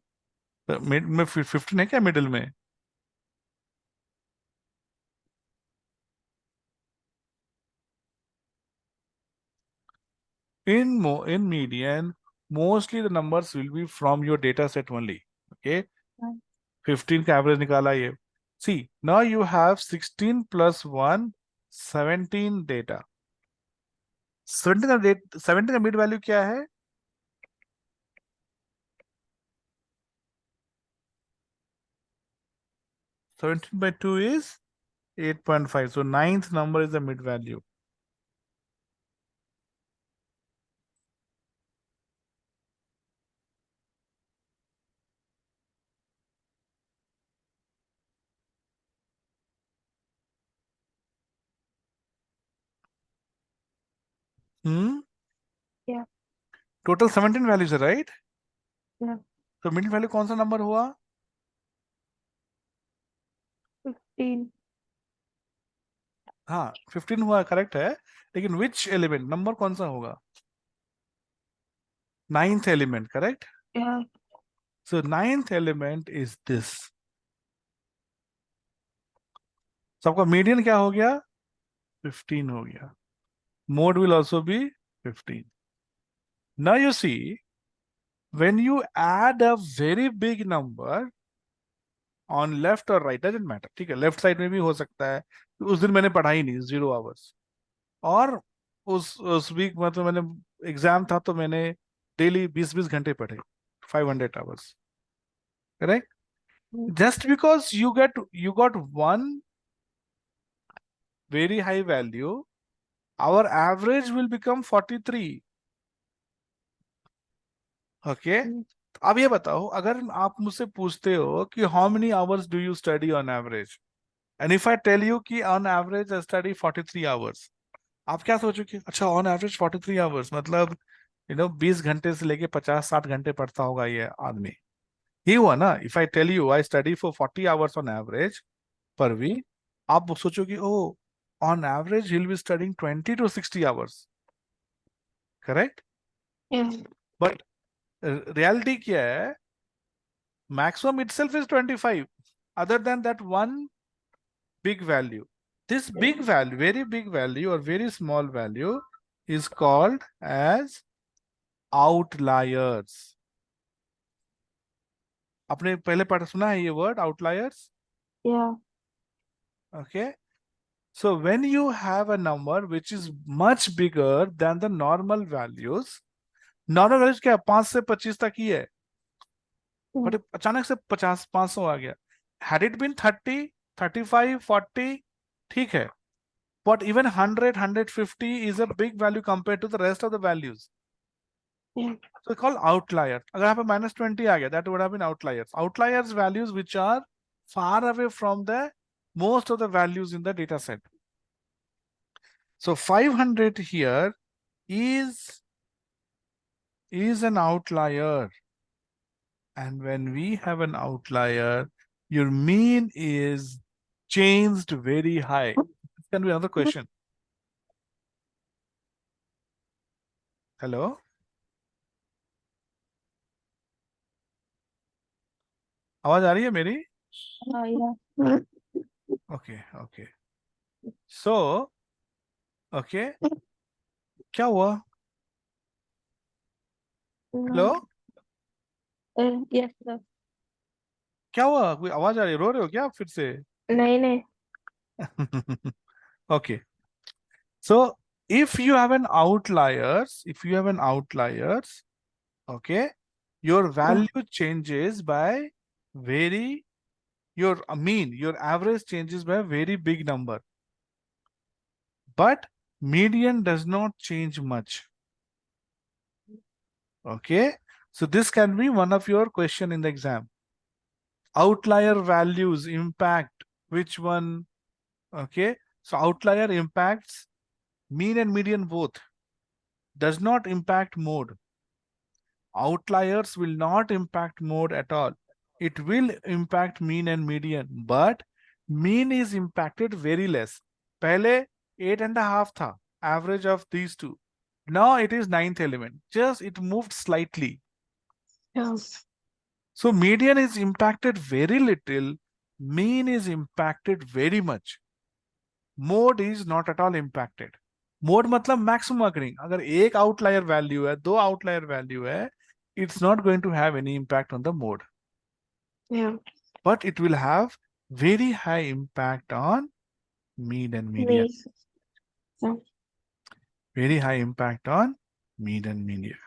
तो mid में 15 है क्या middle में? In median, mostly the numbers will be from your data set only. Okay. Right. 15 का average निकाला ये. See, now you have 16 plus 1, 17 data. 17 का mid value क्या है? 17 by 2 is 8.5. So 9th number is the mid value. Yeah. Total 17 values है, right? Yeah. तो mid value कौन सा number हुआ? 15. हाँ, 15 हुआ, correct है. लेकिन which element, number कौन सा होगा? 9th element, correct? Yeah. So 9th element is this. सबका median क्या हो गया? 15 हो गया. Mode will also be 15. Now you see, when you add a very big number on left or right, doesn't matter. ठीक है, left side में भी हो सकता है. उस दिन मैंने पढ़ा ही नहीं 0 hours. और उस वीक मतलब मैंने एग्जाम था तो मैंने डेली 20-20 घंटे पढ़े 500 hours. Correct? Just because you got one very high value, our average will become 43. Okay? अब ये बताओ, अगर आप मुझसे पूछते हो कि how many hours do you study on average, and if I tell you कि on average I study 43 hours, आप क्या सोचोगे? अच्छा, on average 43 hours मतलब 20 घंटे से लेके 50-60 घंटे पढ़ता होगा ये आदमी. ये हुआ ना. If I tell you I study for 40 hours on average per week, आप सोचोगे ओ on average he'll be studying 20 to 60 hours. Correct? Yeah. But reality kya hai? Maximum itself is 25. Other than that one big value. This big value, very big value or very small value is called as outliers. आपने पहले पढ़ा सुना है ये word outliers? Yeah. Okay. So when you have a number which is much bigger than the normal values क्या है? 5 से 25 तक ही है, but अचानक से 50 500 आ गया. Had it been 30, 35, 40, ठीक है. But even 100, 150 is a big value compared to the rest of the values. Yeah. So it's called outlier. अगर यहाँ पे -20 आ गया, that would have been outliers. Outliers values which are far away from the most of the values in the data set. So 500 here is an outlier. And when we have an outlier, your mean is changed very high. This can be another question. Hello? आवाज आ रही है मेरी? Yeah. Okay, okay. So, okay. क्या हुआ? Hello? Yes, sir. क्या हुआ? कोई आवाज आ रही है? रो रहे हो क्या आप फिर से? नहीं. Okay. So if you have an outliers, okay, your value changes by your average changes by a very big number. But median does not change much. Okay. So this can be one of your question in the exam. Outlier values impact which one? Okay. So outlier impacts mean and median both. Does not impact mode. Outliers will not impact mode at all. It will impact mean and median, but mean is impacted very less. पहले 8.5 था, average of these two. Now it is 9th element. Just it moved slightly. Yeah. So median is impacted very little. Mean is impacted very much. Mode is not at all impacted. Mode मतलब maximum occurring. अगर एक outlier value है, दो outlier value है, it's not going to have any impact on the mode. Yeah. But it will have very high impact on mean and median. Yeah. Very high impact on mean and median.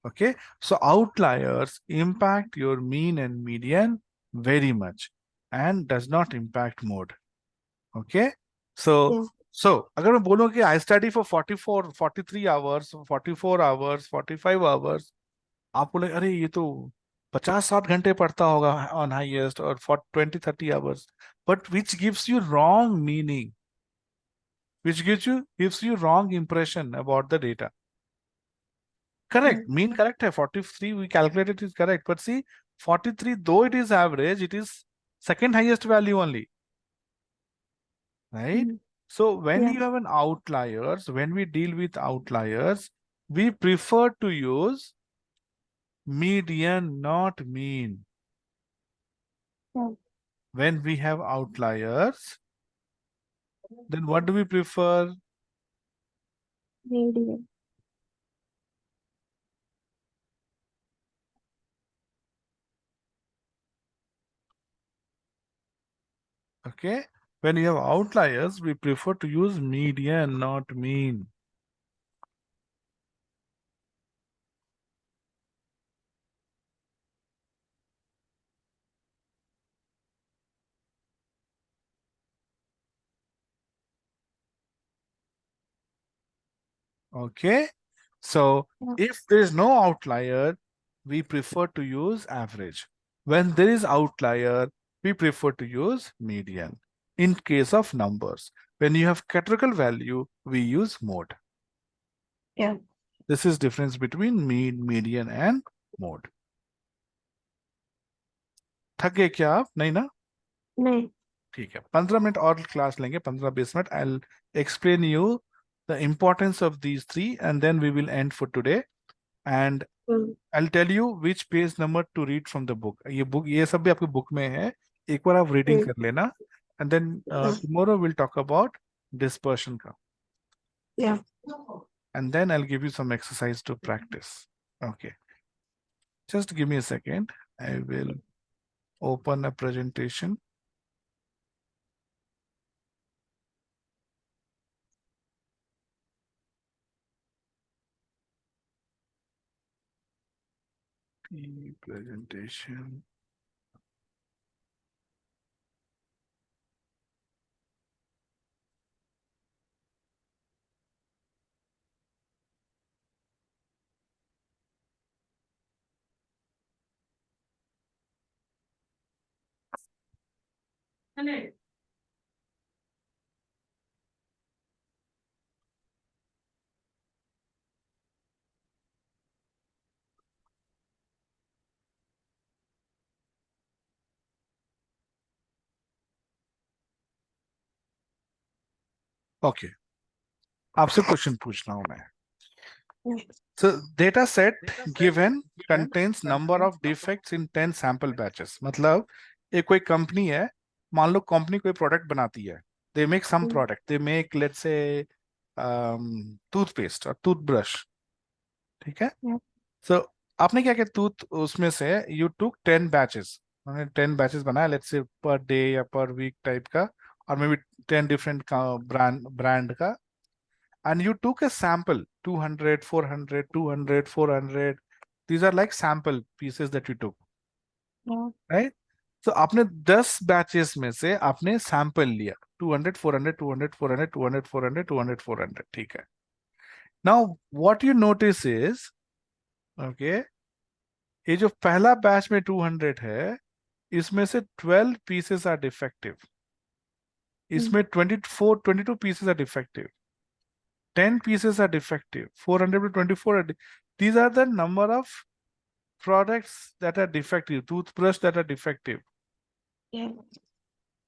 Okay, so outliers impact your mean and median very much and does not impact mode. Okay, so Yeah. अगर मैं बोलूं कि I study for 44, 43 hours, 44 hours, 45 hours, आप बोले अरे ये तो 50-60 घंटे पढ़ता होगा on highest or for 20-30 hours, but which gives you wrong meaning, which gives you wrong impression about the data. Correct, mean correct है, 43 we calculated is correct, but see 43 though it is average, it is second highest value only, right? So when Yeah. you have an outliers, when we deal with outliers, we prefer to use median, not mean. Yeah. When we have outliers, then what do we prefer? Median. Okay, when you have outliers, we prefer to use median, not mean. Okay, so Yeah. if there is no outlier, we prefer to use average. When there is outlier, we prefer to use median. In case of numbers, when you have categorical value, we use mode. Yeah. This is difference between mean, median and mode. थक गए क्या आप? नहीं ना? नहीं. ठीक है, 15 minute और क्लास लेंगे, 15-20 minute. I'll explain you the importance of these three and then we will end for today. And I'll tell you which page number to read from the book. ये सब भी आपके बुक में है, एक बार आप रीडिंग कर लेना. And then tomorrow we'll talk about dispersion का. Yeah. And then I'll give you some exercise to practice. Okay. Just give me a second. I will open a presentation. Presentation. Okay. आपसे question पूछ रहा हूं मैं. So data set given contains number of defects in 10 sample batches. मतलब एक कोई company है, मान लो कंपनी कोई प्रोडक्ट बनाती है. They make some product. They make, let's say, toothpaste or toothbrush. ठीक है? So आपने क्या किया, टूथ उसमें से you took 10 batches. उन्होंने 10 batches बनाया, let's say per day या per week टाइप का, और maybe 10 different brand का. And you took a sample 200 400 200 400. These are like sample pieces that you took, right? So आपने 10 batches में से आपने sample लिया 200 400 200 400 200 400 200 400. ठीक है. Now what you notice is, okay, ये जो पहला बैच में 200 है, इसमें से 12 pieces are defective. इसमें 22 pieces are defective. 10 pieces are defective. 400 to 24 these are the number of products that are defective, toothbrush that are defective. Yeah.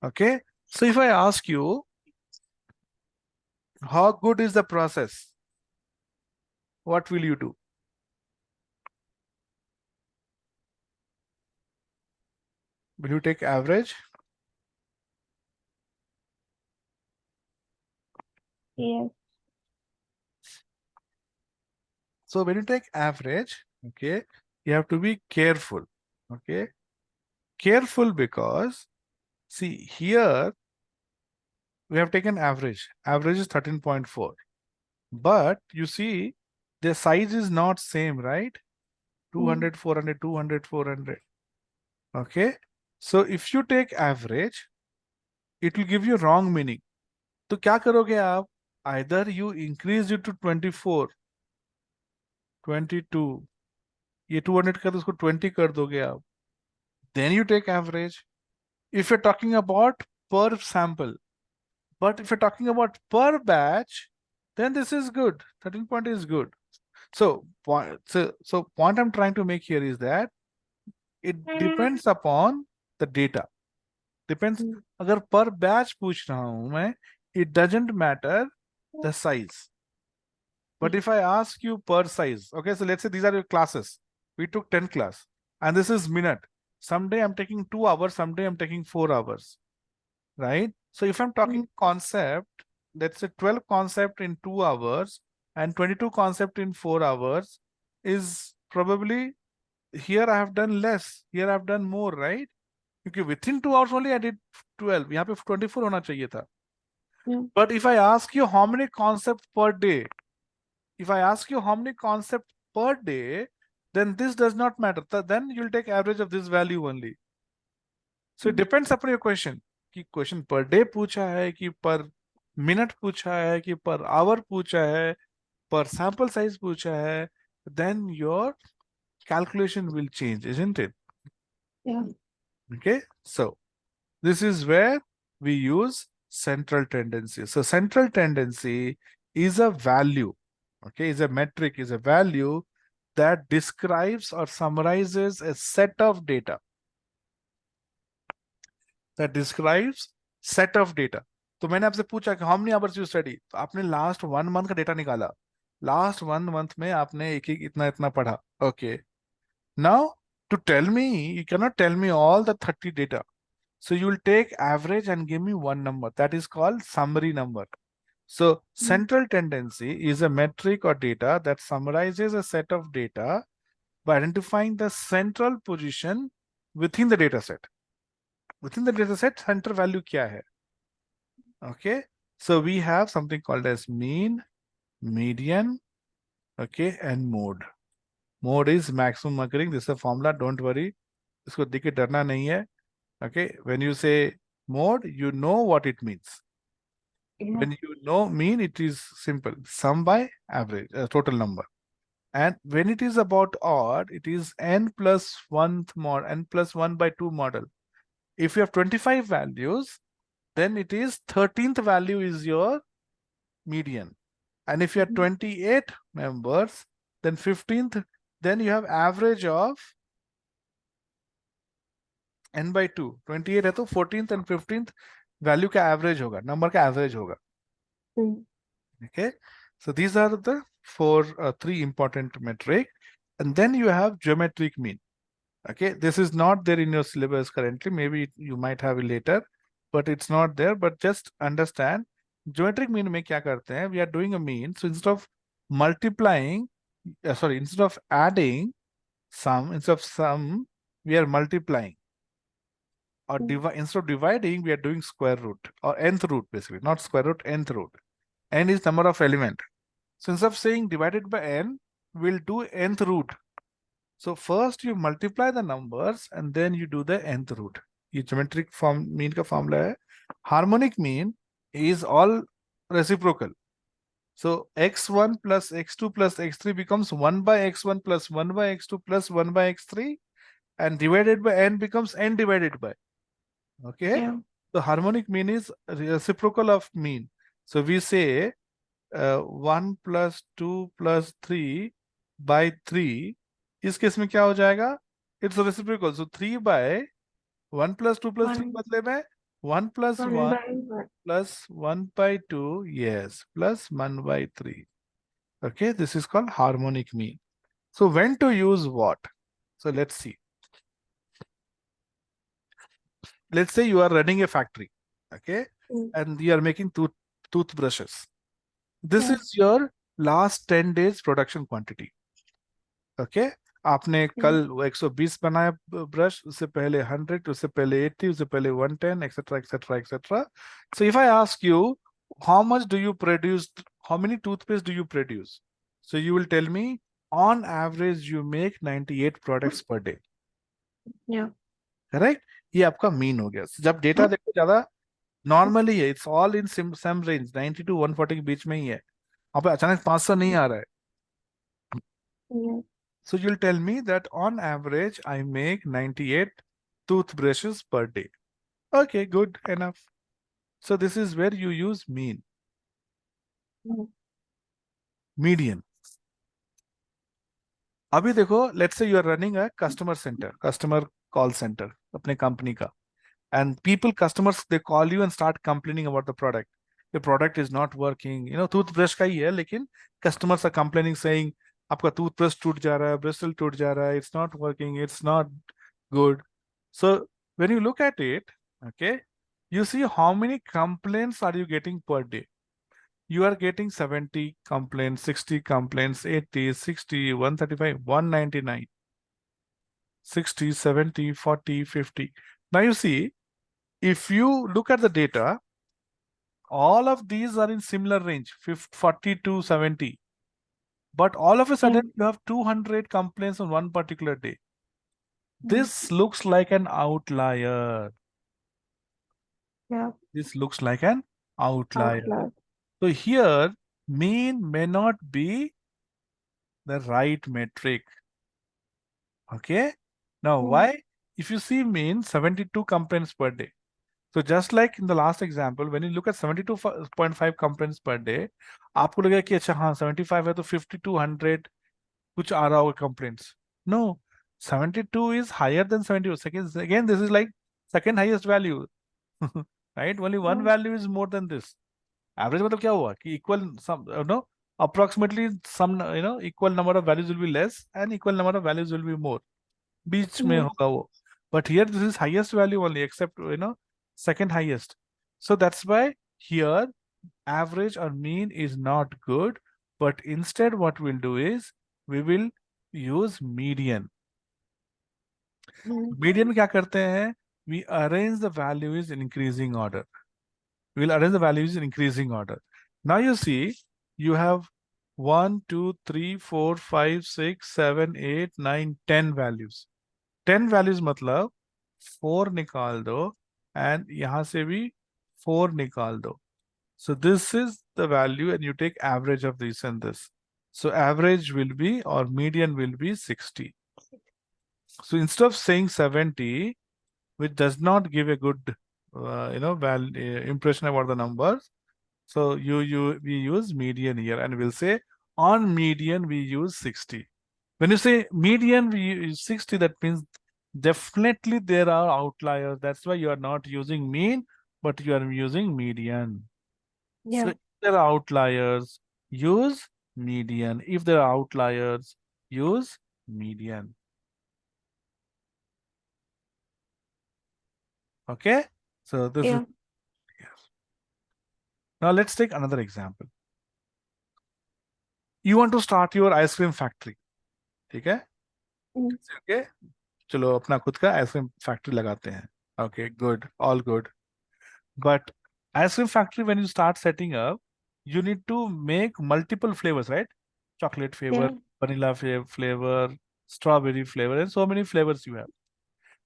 Okay. So if I ask you, how good is the process? What will you do? Will you take average? Yes. So when you take average, okay, you have to be careful. Okay. Careful because, see, here we have taken average. Average is 13.4. But you see, the size is not same, right? 200, 400, 200, 400. Okay. So if you take average, it will give you wrong meaning. तो क्या करोगे आप? Either you increase it to 24, 22, ये 200 का तो उसको 20 कर दोगे आप. Then you take average. If you're talking about per sample, but if you're talking about per batch, then this is good. 13 point is good. So point I'm trying to make here is that it depends upon the data. Depends. अगर per batch पूछ रहा हूं मैं, it doesn't matter the size. But if I ask you per size, okay, so let's say these are your classes. We took 10 class and this is minute. Someday I'm taking 2 hours, someday I'm taking 4 hours, right? So if I'm talking concept, let's say 12 concept in 2 hours and 22 concept in 4 hours is probably, here I have done less, here I have done more, right? Because within 2 hours only I did 12. यहाँ पे 24 होना चाहिए था. But if I ask you how many concepts per day, if I ask you how many concepts per day, then this does not matter. Then you'll take average of this value only. So it depends upon your question. कि question per day पूछा है, कि per minute पूछा है, कि per hour पूछा है, per sample size पूछा है, then your calculation will change, isn't it? Yeah. Okay. So this is where we use central tendency. So central tendency is a value, okay, is a metric, is a value that describes or summarizes a set of data. That describes set of data. तो मैंने आपसे पूछा कि how many hours you study, तो आपने last 1 month का data निकाला, last 1 month में आपने एक एक इतना इतना पढ़ा। Okay, now to tell me, you can not tell me all the 30 data, so you will take average and give me one number, that is called summary number. So central tendency is a metric or data that summarizes a set of data by identifying the central position within the data set. Within the data set, center value kya hai? Okay, so we have something called as mean, median, okay, and mode. Mode is maximum occurring. This is a formula, don't worry, isko dekh ke darna nahi hai. Okay, when you say mode, you know what it means. When you know mean, it is simple, sum by average, total number. And when it is about odd, it is n plus 1th mod, n plus 1 by 2 model. If you have 25 values, then it is 13th value is your median. And if you have 28 members, then 15th, then you have average of n by 2. 28 है तो 14th and 15th value का average होगा, number का average होगा. Okay, so these are the three important metric, and then you have geometric mean. Okay, this is not there in your syllabus currently, maybe you might have it later, but it's not there. But just understand geometric mean में क्या करते हैं, we are doing a mean, so instead of multiplying, instead of adding sum, instead of sum we are multiplying, or instead of dividing we are doing square root or nth root, basically not square root, nth root. N is number of element. So instead of saying divided by n, we'll do nth root. So first you multiply the numbers and then you do the nth root. ये geometric form mean का formula है. Harmonic mean is all reciprocal. So x1 plus x2 plus x3 becomes 1 by x1 plus 1 by x2 plus 1 by x3, and divided by n becomes n divided by. Okay. Yeah. The harmonic mean is reciprocal of mean. So we say 1 plus 2 plus 3 by 3. इस case में क्या हो जाएगा? It's reciprocal. So 3 by 1 plus 2 plus 3 बदले में 1 plus 1 plus 1 by 2, yes, plus 1 by 3. Okay, this is called harmonic mean. So when to use what? So let's see. Let's say you are running a factory, okay, and you are making toothbrushes. This is your last 10 days production quantity. Okay, आपने कल 120 बनाया brush, उससे पहले 100, उससे पहले 80, उससे पहले 110, etc., etc., etc. So if I ask you, how much do you produce? How many toothpaste do you produce? So you will tell me, on average, you make 98 products per day. Yeah. Correct? ये आपका mean हो गया. जब data देखो ज्यादा normally है, it's all in some range 90 to 140 के बीच में ही है. अब अचानक 500 नहीं आ रहा है. So you'll tell me that on average I make 98 toothbrushes per day. Okay, good enough. So this is where you use mean. Median. अभी देखो, let's say you are running a customer call center अपने company का, and customers, they call you and start complaining about the product. The product is not working. Toothbrush का ही है, लेकिन customers are complaining saying आपका toothbrush टूट जा रहा है, bristle टूट जा रहा है, it's not working, it's not good. So when you look at it, okay, you see how many complaints are you getting per day. You are getting 70 complaints, 60 complaints, 80, 60, 135, 199, 60, 70, 40, 50. Now you see, if you look at the data, all of these are in similar range, 40 to 70. But all of a sudden, you have 200 complaints on one particular day. This looks like an outlier. Yeah. This looks like an outlier. So here, mean may not be the right metric. Okay. Now, why? If you see mean 72 complaints per day. So just like in the last example, when you look at 72.5 complaints per day, आपको लगेगा कि अच्छा हाँ 75 है तो 5200 कुछ आ रहा होगा complaints. No, 72 is higher than 72. Again, this is like second highest value. right? Only one value is more than this. Average मतलब क्या हुआ कि equal some approximately some equal number of values will be less and equal number of values will be more. बीच में होगा वो. But here this is highest value only except second highest. So that's why here average or mean is not good, but instead what we'll do is we will use median. Median में क्या करते हैं? We arrange the values in increasing order. We will arrange the values in increasing order. Now you see, you have 1, 2, 3, 4, 5, 6, 7, 8, 9, 10 values. 10 values मतलब 4 निकाल दो and यहाँ से भी 4 निकाल दो. So this is the value and you take average of this and this. So average will be or median will be 60. So instead of saying 70, which does not give a good impression about the numbers, so we use median here and we'll say on median we use 60. When you say median we use 60, that means definitely there are outliers. That's why you are not using mean, but you are using median. So if there are outliers, use median. If there are outliers, use median. Okay? So this is yes. Now let's take another example. You want to start your ice cream factory. ठीक है? Okay? चलो अपना खुद का ice cream factory लगाते हैं. Okay, good, all good. But ice cream factory, when you start setting up, you need to make multiple flavors, right? Chocolate flavor, vanilla flavor, strawberry flavor, and so many flavors you have.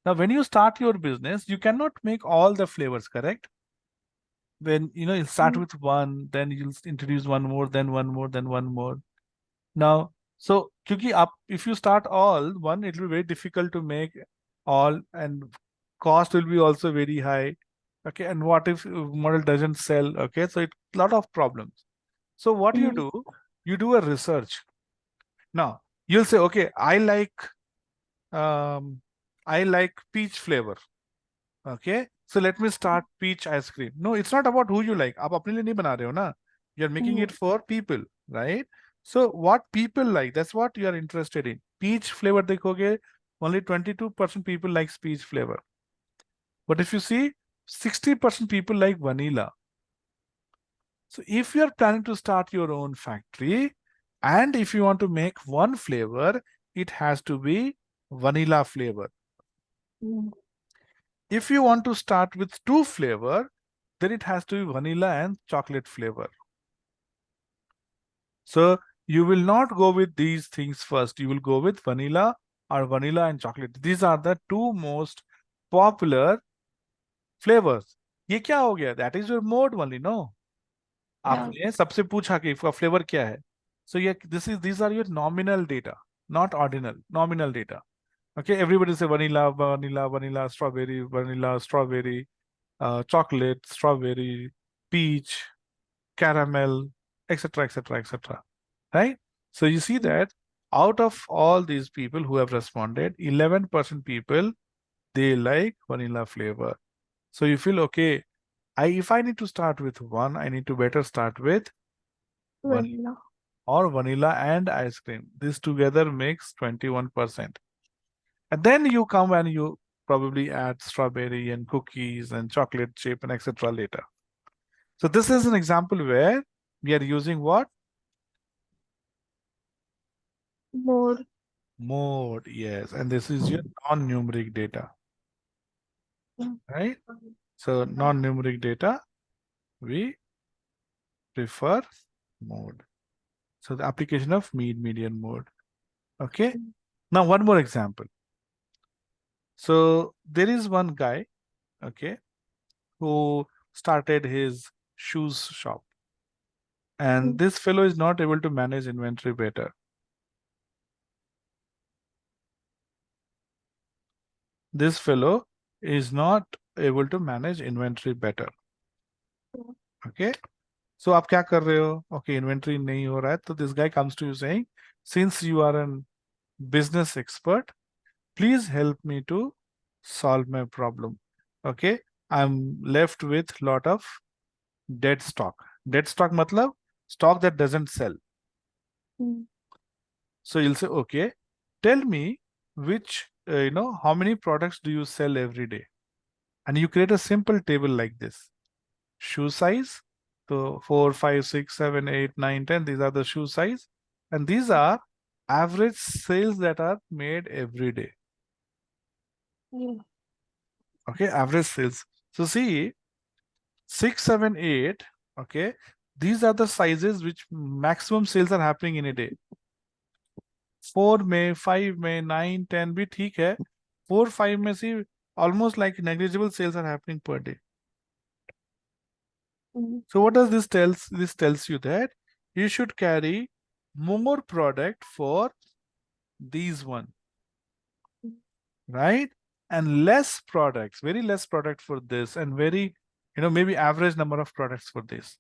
Now, when you start your business, you cannot make all the flavors, correct? When you start with one, then you'll introduce one more, then one more, then one more. Now, so if you start all one, it will be very difficult to make all, and cost will be also very high. Okay, and what if model doesn't sell? Okay, so it's a lot of problems. So what you do, you do a research. Now you'll say, okay, I like peach flavor. Okay, so let me start peach ice cream. No, it's not about who you like. आप अपने लिए नहीं बना रहे हो ना. You're making it for people, right? So what people like, that's what you are interested in. Peach flavor देखोगे, only 22% people likes peach flavor. But if you see, 60% people like vanilla. So if you're planning to start your own factory, and if you want to make one flavor, it has to be vanilla flavor. If you want to start with two flavor, then it has to be vanilla and chocolate flavor. So you will not go with these things first. You will go with vanilla or vanilla and chocolate. These are the two most popular flavors. ये क्या हो गया? That is your mode only, no? आपने सबसे पूछा कि इसका flavor क्या है? So these are your nominal data, not ordinal, nominal data. Okay, everybody say vanilla, vanilla, vanilla, strawberry, chocolate, strawberry, peach, caramel, etc., etc., etc. Right? So you see that out of all these people who have responded, 11% people, they like vanilla flavor. So you feel, okay, if I need to start with one, I need to better start with vanilla or vanilla and ice cream. This together makes 21%. And then you come and you probably add strawberry and cookies and chocolate chip and etc. later. So this is an example where we are using what? Mode, yes. And this is your non-numeric data, right? So non-numeric data, we prefer mode. So the application of median mode. Okay. Now one more example. So there is one guy, okay, who started his shoes shop. And this fellow is not able to manage inventory better. This fellow is not able to manage inventory better. Okay. So आप क्या कर रहे हो? Okay, inventory नहीं हो रहा है. So this guy comes to you saying, since you are a business expert, please help me to solve my problem. Okay. I'm left with lot of dead stock. Dead stock matlab stock that doesn't sell. Mm. So you'll say, okay, tell me which, how many products do you sell every day? And you create a simple table like this. Shoe size. So 4, 5, 6, 7, 8, 9, 10. These are the shoe size. And these are average sales that are made every day. Yeah. Okay, average sales. So see, 6, 7, 8. Okay, these are the sizes which maximum sales are happening in a day. 4 में 5 में 9 10 भी ठीक है 4 5 में से almost like negligible sales are happening per day. Mm. So what does this tells? This tells you that you should carry more product for these one, right? And less products, very less product for this, and very, maybe average number of products for this.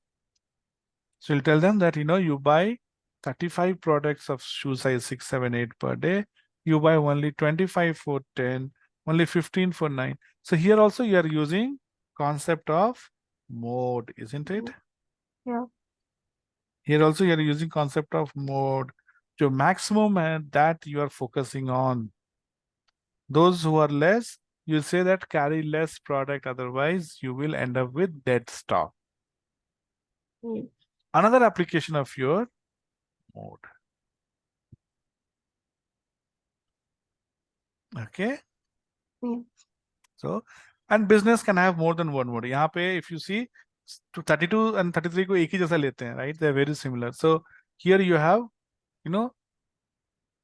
So you'll tell them that you buy 35 products of shoe size 6, 7, 8 per day. You buy only 25 for 10, only 15 for 9. So here also you are using concept of mode, isn't it? Yeah. Here also you are using concept of mode. To maximum and that you are focusing on. Those who are less, you say that carry less product, otherwise you will end up with dead stock. Mm. Another application of your mode. Okay. Yeah. So, and business can have more than one mode. यहाँ पे if you see, to 32 and 33 को एक ही जैसा लेते हैं, right? They're very similar. So here you have,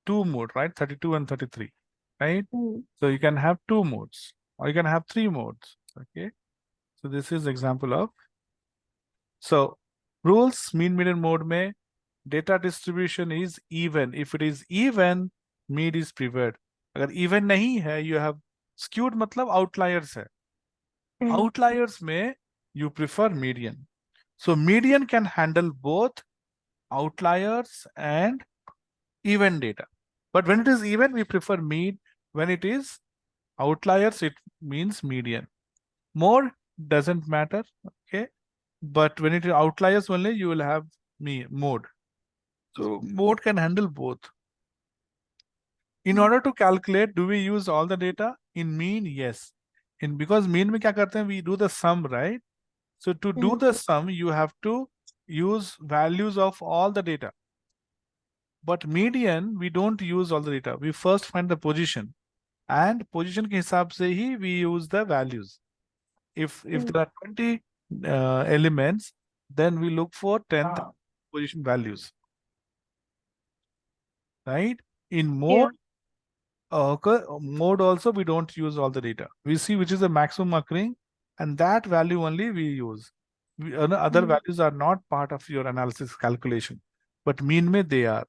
two mode, right? 32 and 33, right? Mm. So you can have two modes, or you can have three modes. Okay. So this is example of. So rules mean median mode में data distribution is even. If it is even, mean is preferred. अगर even नहीं है, you have skewed मतलब outliers है. Mm. Outliers may you prefer median. So median can handle both outliers and even data. But when it is even, we prefer mean. When it is outliers, it means median. More doesn't matter. Okay. But when it is outliers only, you will have mode. So mode can handle both. In order to calculate, do we use all the data? In mean, yes. Because mean में क्या करते हैं? We do the sum, right? So to do the sum, you have to use values of all the data. But median, we don't use all the data. We first find the position. And position के हिसाब से ही we use the values. If there are 20 elements, then we look for 10th position values. Right? In mode, mode also, we don't use all the data. We see which is the maximum occurring, and that value only we use. Other values are not part of your analysis calculation, but mean में they are.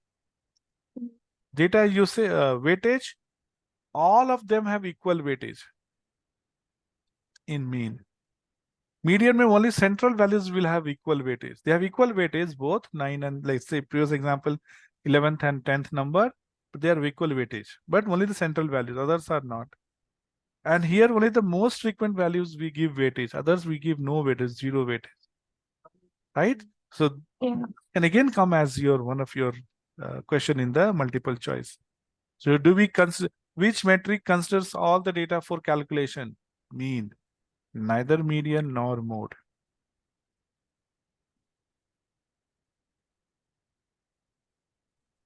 Data you say weightage, all of them have equal weightage in mean. Median में only central values will have equal weightage. They have equal weightage, both 9 and, let's say previous example, 11th and 10th number, but they are equal weightage. But only the central values, others are not. And here only the most frequent values we give weightage, others we give no weightage, zero weightage. Right? So can again come as your one of your question in the multiple choice. So do we consider which metric considers all the data for calculation? Mean. Neither median nor mode.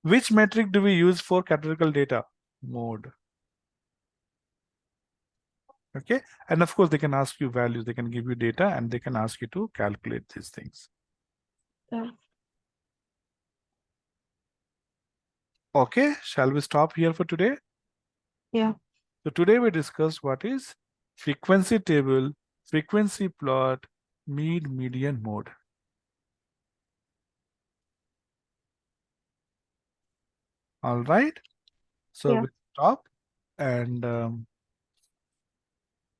Which metric do we use for categorical data? Mode. Okay. And of course, they can ask you values, they can give you data, and they can ask you to calculate these things. Yeah. Okay. Shall we stop here for today? Yeah. So today we discussed what is frequency table, frequency plot, mean, median, mode. All right. So we stop and